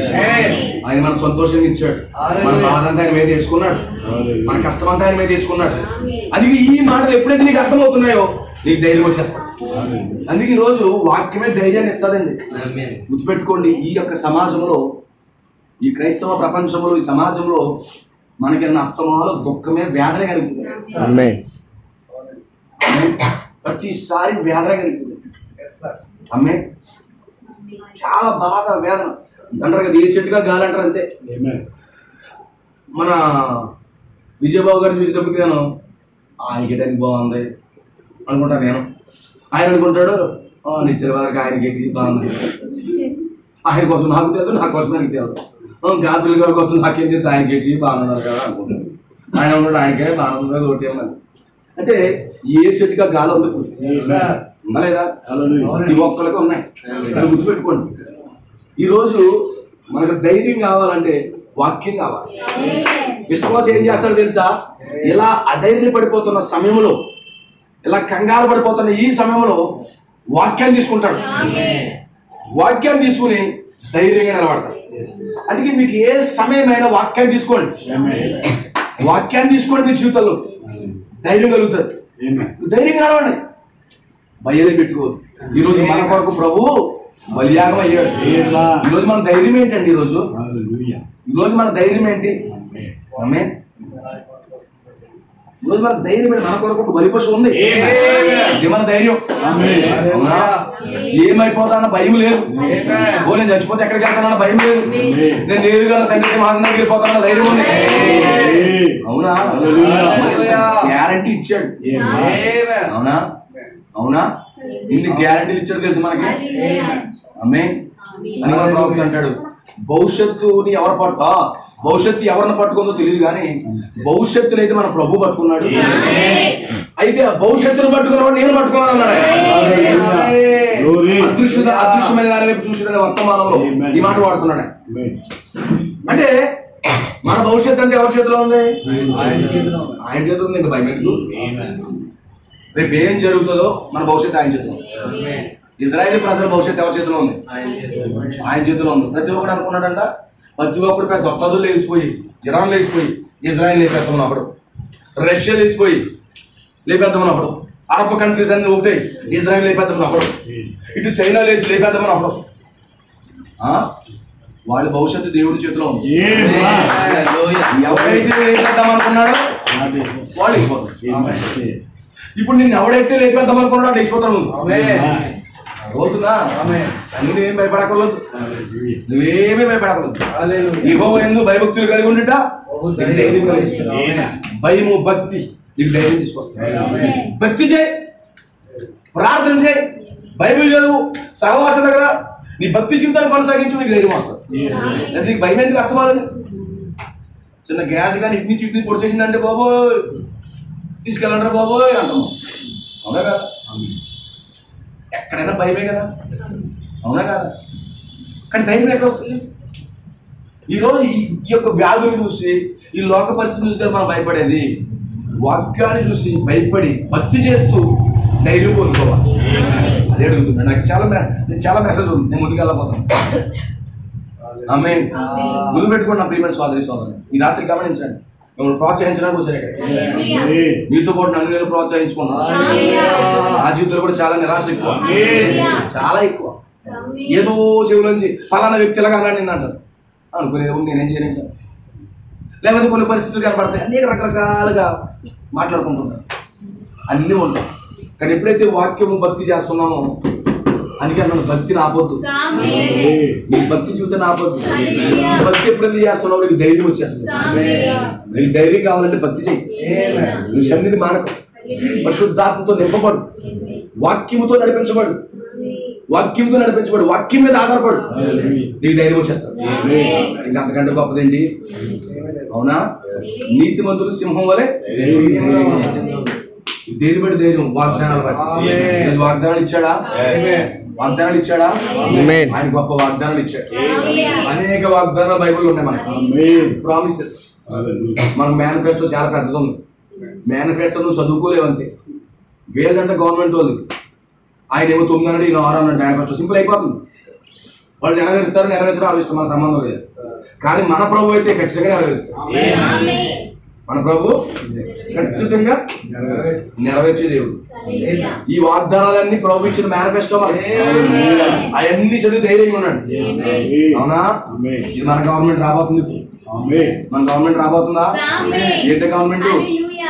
ఆయన మన సంతోషంగా ఇచ్చాడు, మన బాధ అంతా ఆయన మీద తీసుకున్నాడు, మన కష్టం అంతా ఆయన మీద తీసుకున్నాడు. అది ఈ మాటలు ఎప్పుడైతే నీకు అర్థమవుతున్నాయో నీకు ధైర్యం వచ్చేస్తాడు. అందుకే ఈరోజు వాక్యమే ధైర్యాన్ని ఇస్తుందండి. గుర్తుపెట్టుకోండి, ఈ యొక్క సమాజంలో, ఈ క్రైస్తవ ప్రపంచంలో, ఈ సమాజంలో మనకన్నా అర్థమాలో దుఃఖమే వేదన కలుగుతుంది. ప్రతిసారి వేదన కలుగుతుంది. అమ్మే చాలా బాధ, వేదన అంటారు కదా, ఏ చెట్టుగా గాలి అంటారు అంతే. మన విజయబాబు గారిని చూసేటప్పటికి నేను ఆయనకి దానికి బాగుంది అనుకుంటాను. నేను ఆయన అనుకుంటాడు నిత్య వారికి ఆయనకి బాగుంది, ఆయన కోసం నాకు తెలియదు, నా కోసం ఆయనకి తెలియదు, జాతీయుల గారి కోసం నాకేం తెలియదు, ఆయనకి బాగున్నారు కదా అనుకుంటాను. ఆయన అనుకుంటాడు ఆయనకే బాగుంది ఒకటి ఏమన్నది. అంటే ఏ చెట్టుగా గాలి అందుకు లేదా ఈ ఒక్కరికి ఉన్నాయి. గుర్తుపెట్టుకోండి, ఈరోజు మనకు ధైర్యం కావాలంటే వాక్యం కావాలి. విశ్వాసం ఏం చేస్తాడో తెలుసా? ఇలా అధైర్య పడిపోతున్న సమయంలో, ఇలా కంగారు పడిపోతున్న ఈ సమయంలో వాక్యాన్ని తీసుకుంటాడు. వాక్యాన్ని తీసుకుని ధైర్యంగా నిలబడతాడు. అందుకే మీకు ఏ సమయమైనా వాక్యాన్ని తీసుకోండి, వాక్యాన్ని తీసుకోండి, మీ జీవితంలో ధైర్యం కలుగుతుంది. ధైర్యం కావాలి, భయాలే పెట్టుకోదు. ఈరోజు మన కొరకు ప్రభు బలియాగం అయ్యాడు. ఈరోజు మన ధైర్యం ఏంటండి? ఈరోజు మన ధైర్యం ఏంటి? ఆమేన్. ఈరోజు మన ధైర్యం ఏంటి? మన కొరకు ఒక బలిపశు ఉంది. ఇది మన ధైర్యం. అవునా? ఏమైపోతానన్న భయం లేదు. నేను చచ్చిపోతే ఎక్కడికి వెళ్తానన్న భయం లేదు. నేను నేరుగా తండ్రి సింహాసనానికి వెళ్ళిపోతానన్న ధైర్యం ఉంది. అవునా? గ్యారంటీ ఇచ్చాడు. అవునా? అవునా? ఇన్ని గ్యారంటీలు ఇచ్చాడు తెలుసు మనకి. ఆమేన్. అని మన ప్రవక్త అంటాడు, భవిష్యత్తు ఎవరిని పట్టుకుందో తెలియదు కానీ భవిష్యత్తులో అయితే మన ప్రభు పట్టుకున్నాడు. అయితే ఆ భవిష్యత్తును పట్టుకున్నవాడు నేను పట్టుకున్నాను అన్నాడు. అదృశ్యమైన దాని వైపు చూసిన వర్తమానంలో ఈ మాట వాడుతున్నాడు. అంటే మన భవిష్యత్తు అంటే ఎవరి చేతిలో ఉంది? ఆయన చేతిలో ఉంది. ఇంకా భయం ఎందుకు? రేపు ఏం జరుగుతుందో మన భవిష్యత్తు ఆయన చేతిలో ఉంది. ఇజ్రాయేల్ ప్రజల భవిష్యత్తు ఎవరి చేతిలో ఉంది? ఆయన చేతిలో ఉంది. ప్రతి ఒక్కడు అనుకున్నాడంట, ప్రతి ఒక్కడు పెద్ద ఒక్కదులు లేచిపోయి, ఇరాన్ లేచిపోయి ఇజ్రాయేల్ లేపేద్దామన్నప్పుడు, రష్యా లేచిపోయి లేపేద్దామన్నప్పుడు, అరబ్ కంట్రీస్ అన్ని ఒకటే ఇజ్రాయేల్ లేపేద్దామన్నప్పుడు, ఇటు చైనా లేచి లేపేద్దామన్నప్పుడు వాళ్ళ భవిష్యత్తు దేవుడి చేతిలో ఉంది. ఎవరైతే లేపేద్దాం అనుకున్నాడో వాళ్ళు లేచిపోతారు. ఇప్పుడు నిన్ను ఎవడైతే లేపేద్దాం అనుకున్నాడో లేచిపోతాడు. అవుతుందా? నువ్వేం భయపడకూడదు. నువ్వేమీ భయపడకూడదు. యెహోవా యందు భయభక్తులు కలిగి ఉండుట ధైర్యం కలిగిస్తుంది. భయము భక్తి నీకు ధైర్యం తీసుకొస్తుంది. భక్తి చేయి, ప్రార్థన చేయి, బైబిల్ చదువు, సహవాసం దగ్గర నీ భక్తి జీవితాన్ని కొనసాగించు, నీకు ధైర్యం వస్తుంది. లేదా నీకు భయం ఎందుకు వస్తామని? చిన్న గ్యాస్ కానీ ఇటు నుంచి పొడి చేసిందంటే బాబోయ్ తీసుకెళ్ళంటారా బాబోయ్ అంటాము. అవునా కదా? ఎక్కడైనా భయమే కదా? అవునా కదా? కానీ ధైర్యం ఎక్కడ వస్తుంది? ఈరోజు ఈ యొక్క వ్యాధులు చూసి, ఈ లోక పరిస్థితి చూసి మనం భయపడేది. వాక్యాన్ని చూసి భయపడి భక్తి చేస్తూ ధైర్యం పొందుకోవాలి. అదే అడుగుతుంది. నాకు చాలా మెసేజ్ ఉంది, నేను ముందుకు వెళ్ళకపోతాను. ఆమేన్. గుర్తు పెట్టుకోండి నా ప్రియమైన సోదరి సోదరులు, ఈ రాత్రి గమనించండి. మిమ్మల్ని ప్రోత్సహించడానికి వచ్చారు ఇక్కడ. మీతో పాటు నన్ను నేను ప్రోత్సహించుకున్నాను. నా జీవితంలో కూడా చాలా నిరాశ ఎక్కువ, చాలా ఎక్కువ. ఏదో చెవులోంచి ఫలానా వ్యక్తిలాగా అలా నిన్ను అంటారు అనుకునేది నేనేం చేయలేక, లేకపోతే కొన్ని పరిస్థితులు కనపడతాయి, అనేక రకరకాలుగా మాట్లాడుకుంటున్నారు, అన్నీ ఉంటాయి. కానీ ఎప్పుడైతే వాక్యము భక్తి చేస్తున్నామో, అందుకే నన్ను భక్తిని ఆపొద్దు, నీ భక్తి జీవితాన్ని ఆపొద్దు. భక్తి ఎప్పుడైతే చేస్తున్నావు నీకు ధైర్యం వచ్చేస్తుంది. నీకు ధైర్యం కావాలంటే భక్తి చెయ్యి. నువ్వు సన్నిధి మానకు, పరిశుద్ధాత్మతో నింపబడు, వాక్యముతో నడిపించబడు, వాక్యం మీద ఆధారపడు, నీకు ధైర్యం వచ్చేస్తాడు. ఇంకా అంతకంటే గొప్పదేంటి? అవునా? నీతిమంతులు సింహం వలె దేని బట్టి ధైర్యం? వాగ్దానాలు బట్టి. వాగ్దానాలు ఇచ్చాడా? వాగ్దానాలు ఇచ్చాడా? ఆయన గొప్ప వాగ్దానాలు ఇచ్చాడు. అనేక వాగ్దానాలు బైబిల్లో ఉన్నాయి మనకి, ప్రామిసెస్. మన మేనిఫెస్టో చాలా పెద్దది ఉంది. మేనిఫెస్టో నువ్వు చదువుకోలేవంతే. వేదంటే గవర్నమెంట్ వాళ్ళు, ఆయన ఏమో 9 అన్నాడు, ఈయన 6 అన్నాడు. మేనిఫెస్టో సింపుల్ అయిపోతుంది. వాళ్ళు నెరవేరుస్తారు, నెరవేర్చడం ఆ ఇష్టం, మన సంబంధం లేదు. కానీ మన ప్రభు అయితే ఖచ్చితంగా నెరవేరుస్తారు. మన ప్రభు ఖచ్చితంగా నెరవేర్చే దేవుడు. ఈ వాగ్దానాలన్నీ ప్రభు ఇచ్చిన మేనిఫెస్టో, అవన్నీ చదివి ధైర్యంగా ఉన్నాడు. అవునా? ఇది మన గవర్నమెంట్ రాబోతుంది. మన గవర్నమెంట్ రాబోతుందా? ఏంటి గవర్నమెంట్?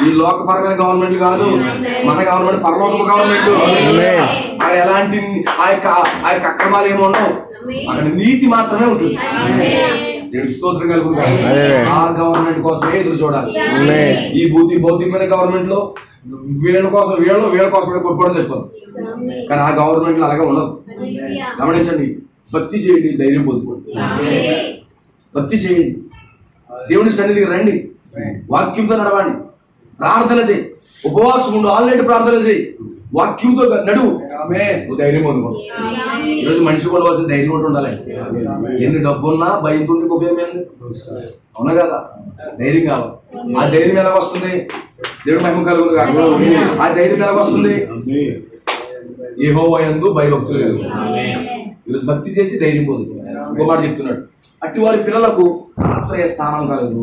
ఈ లోకపరమైన గవర్నమెంట్ కాదు, మన గవర్నమెంట్ పరలోక గవర్నమెంట్. అక్కడ ఎలాంటి ఆ యొక్క అక్రమాలు ఏమో ఉండవు, అక్కడ నీతి మాత్రమే ఉంటుంది. దేవుడికి స్తోత్రం కలుగుతుంది. ఆ గవర్నమెంట్ కోసమే ఎదురు చూడాలి. ఈ భౌతికమైన గవర్నమెంట్ లో వీళ్ళ కోసం కొట్టుకోవడం చేసుకోవాలి. కానీ ఆ గవర్నమెంట్ లో అలాగే ఉండదు. గమనించండి. భక్తి చేయండి, ధైర్యం పొందుకోండి. భక్తి చేయండి, దేవుని సన్నిధికి రండి, వాక్యంతో నడవండి, ప్రార్థన చేయి, ఉపవాసం ఉండు, ఆల్రెడీ ప్రార్థన చేయి, వాక్యంతో నడువు, నువ్వు ధైర్యం పొందుకోండి. ఈరోజు మనిషి కొనవలసిన ధైర్యం ఒకటి ఉండాలి. ఎన్ని డబ్బు ఉన్నా భయంతో ఉపయోగం ఏంది? అవునా కదా? ధైర్యం కావాలి. ఆ ధైర్యం ఎలా వస్తుంది? దేవుడు మహిమ కలుగును కాదు. ఆ ధైర్యం ఎలా వస్తుంది? యెహోవా యందు భయభక్తులు కలుగు. ఈరోజు భక్తి చేసి ధైర్యం పొందుకో. ఇంకో మాట చెప్తున్నాడు, అట్టి వారి పిల్లలకు ఆశ్రయ స్థానం కలుగు.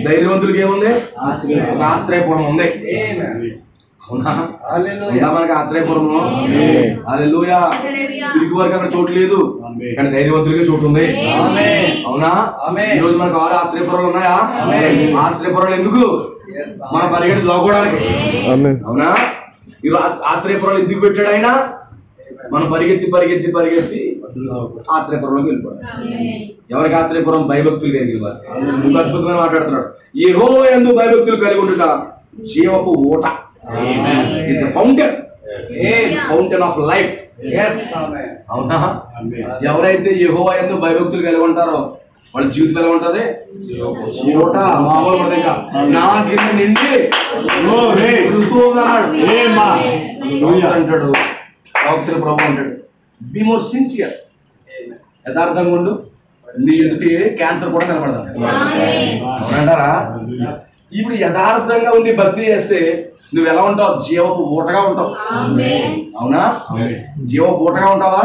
ధైర్యవంతులకి ఏముంది? ఆశ్రయపురం ఉంది. ఉందా మనకి ఆశ్రయపురము? హల్లెలూయా. ఇదికి వరకు అక్కడ చోటు లేదు, కానీ ధైర్యవంతులకే చోటు ఉంది. అవునా? ఈ రోజు మనకు 6 ఆశ్రయపురాలు ఉన్నాయా? ఆశ్రయపురాలు ఎందుకు? మన పరిగెత్తి లోకోవడానికి. అవునా? ఈరోజు ఆశ్రయపురాలు ఎందుకు పెట్టాడు ఆయన? మనం పరిగెత్తి పరిగెత్తి పరిగెత్తి ఆశ్రయపురంలోకి వెళ్ళిపోతాం. ఎవరికి ఆశ్రయపురం? భయభక్తులు కలిగిన వారు. ఇంకొక అద్భుతమైన మాట్లాడుతున్నాడు. యెహోవా యందు భయభక్తులు కలిగి ఉండుట జీవపు ఊట. It is a fountain, fountain of life. అవునా? ఎవరైతే యెహోవా యందు భయభక్తులు కలిగి ఉంటారో వాళ్ళ జీవితం ఎలా ఉంటది? ఊట మామూలు పడదు. ఇంకా నా గిన్నె నిండి అంటాడు ప్రభు అంటాడు. Be more sincere. యథార్థంగా ఉండు, నీ ఎదుటి క్యాన్సర్ కూడా నిలబడతాను అంటారా? ఇప్పుడు యథార్థంగా ఉండి భక్తి చేస్తే నువ్వు ఎలా ఉంటావు? జీవపు ఊటగా ఉంటావు. అవునా? జీవపు ఊటగా ఉంటావా?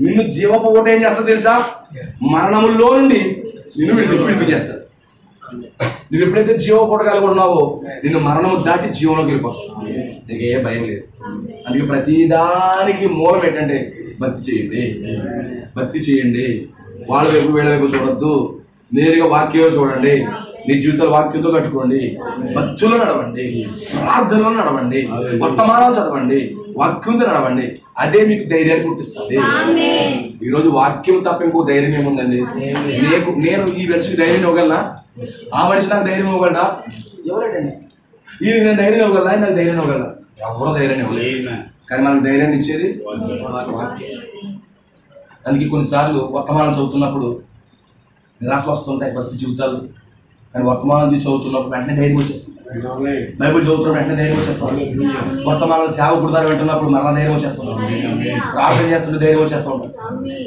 నిన్ను జీవపు ఊట ఏం చేస్తా తెలుసా? మరణములో నుండి నిన్ను విడిపించేస్తాడు. నువ్వు ఎప్పుడైతే జీవపు ఊట కలిగి ఉన్నావో నిన్ను మరణము దాటి జీవంలోకి వెళ్ళిపోతావు. నీకు ఏ భయం లేదు. అందుకే ప్రతిదానికి మూలం ఏంటంటే భక్తి చేయండి, భక్తి చేయండి. వాళ్ళ వైపు వీళ్ళ వైపు చూడొద్దు. నేరుగా వాక్యం చూడండి. నీ జీవితాలు వాక్యంతో కట్టుకోండి. భక్తులు నడవండి, ప్రార్థనలో నడవండి, వర్తమానాలు చదవండి, వాక్యంతో నడవండి. అదే మీకు ధైర్యాన్ని పుట్టిస్తుంది. ఈరోజు వాక్యం తప్ప ఇంకో ధైర్యం ఏముందండి? నేను ఈ మనిషికి ధైర్యం ఇవ్వగలనా? ఆ మనిషి నాకు ధైర్యం ఇవ్వగలరా? ఎవరండి? ఈయనకి నేను ధైర్యం ఇవ్వగలనా? నాకు ధైర్యం ఇవ్వగలరా? ఎవరో ధైర్యం ఇవ్వలేదు. కానీ మనకు ధైర్యాన్ని ఇచ్చేది వాక్యం. అందుకే కొన్నిసార్లు వర్తమానం చదువుతున్నప్పుడు నిరాశలు వస్తుంటాయి భక్తి జీవితాలు. కానీ వర్తమానం చదువుతున్నప్పుడు వెంటనే ధైర్యం వచ్చేస్తుంది. బైబుల్ చదువుతున్నప్పుడు వెంటనే ధైర్యం వచ్చేస్తాం. వర్తమానం సేవకుడు దారి వింటున్నప్పుడు మరణ ధైర్యం వచ్చేస్తున్నాం. ప్రార్థన చేస్తుంటే ధైర్యం వచ్చేస్తూ ఉంటాం.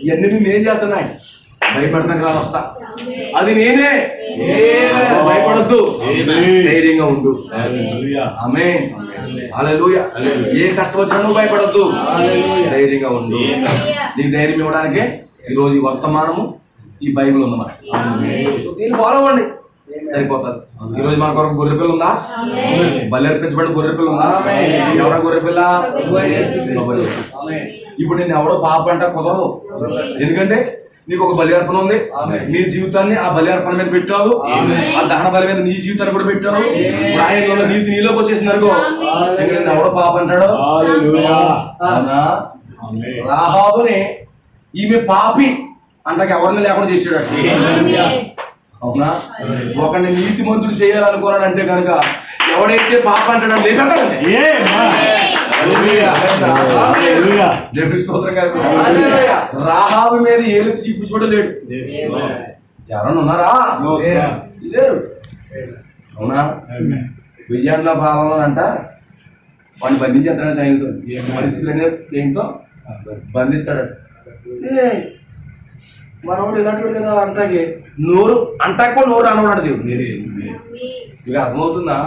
ఇవన్నీ నేను చేస్తున్నాయి. భయపడతానికి రా వస్తా, అది నేనే. భయపడద్దు, ధైర్యంగా ఉండు. ఆమేన్. హల్లెలూయా. ఏ కష్టం వచ్చినా నువ్వు భయపడద్దు, ధైర్యంగా ఉండు. నీకు ధైర్యం ఇవ్వడానికే ఈరోజు ఈ వర్తమానము, ఈ బైబిల్ ఉంది మనకి. సో దీన్ని ఫాలో అవ్వండి, సరిపోతుంది. ఈ రోజు మన కొరకు గొర్రె పిల్ల ఉందా? బలి అర్పించబడి గొర్రె పిల్ల ఉందా? ఎవరా గొర్రె పిల్ల? ఇప్పుడు నేను ఎవడో పాప అంట కుదరదు. ఎందుకంటే నీకు ఒక బలి అర్పణ ఉంది. నీ జీవితాన్ని ఆ బలి అర్పణ మీద పెట్టావు. ఆ దహన బలి మీద నీ జీవితాన్ని కూడా పెట్టావు. ఆయనలో నీతి నీలోకి వచ్చేసింది అనుకో, ఇంకా నేను ఎవడో పాప అంటాడు. రాహాబుని ఈమె పాపి అంటకి ఎవరిని లేకుండా చేసాడు. అవునా? ఒకరిని నీతి మంతుడు చేయాలనుకున్నాడంటే కనుక ఎవడైతే పాప అంటాడంటే స్తోత్రం గారు. రాహాబు మీద ఏలు చూపు చూడలేడు. ఎవరన్నా ఉన్నారా? లేరు. అవునా? వెయ్యాళ్ళ పాలన అంట వాడిని బంధించేస్తాడు. సైన్యంతో పరిస్థితులు ఏంటో బంధిస్తాడు. మనోడు ఇలాంటి కదా అంటాకి నోరు అంటాక నోరు అనవాడు దేవుడు. ఇక అర్థమవుతుందా?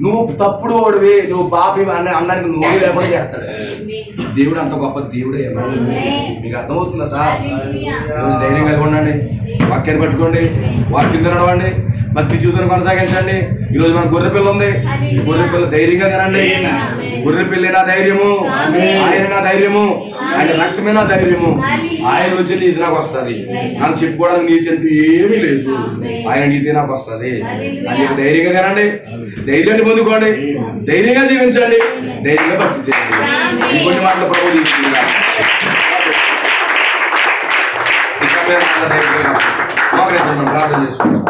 నువ్వు తప్పుడు ఓడివి, నువ్వు పాపి అన్నానికి నువ్వు లేకుండా చేస్తాడు దేవుడు. అంత గొప్ప దేవుడే. మీకు అర్థమవుతుందా సార్? ఈరోజు ధైర్యం కలిగి ఉండండి, వాక్యాన్ని పట్టుకోండి, వాక్యం నడవండి, భక్తి జీవితాన్ని కొనసాగించండి. ఈరోజు మన గొర్రె పిల్ల ఉంది. గొర్రె పిల్ల ధైర్యంగా తినండి. గొర్రె పిల్ల నా ధైర్యము, ఆయన నా ధైర్యము, ఆయన రక్తమే నా ధైర్యము. ఆయన నుంచి నీతి నాకు వస్తుంది. నాకు చెప్పుకోవడానికి నీతి అంటూ ఏమీ లేదు. ఆయన నీతి నాకు వస్తుంది. అని చెప్పి ధైర్యంగా తినండి, ధైర్యాన్ని పొందుకోండి, ధైర్యంగా జీవించండి, ధైర్యంగా భక్తి చేయండి. ఇంకొన్ని మాటలు ప్రభు తీసుకుంటున్నారు. ప్రార్థన చేసుకుంటాం.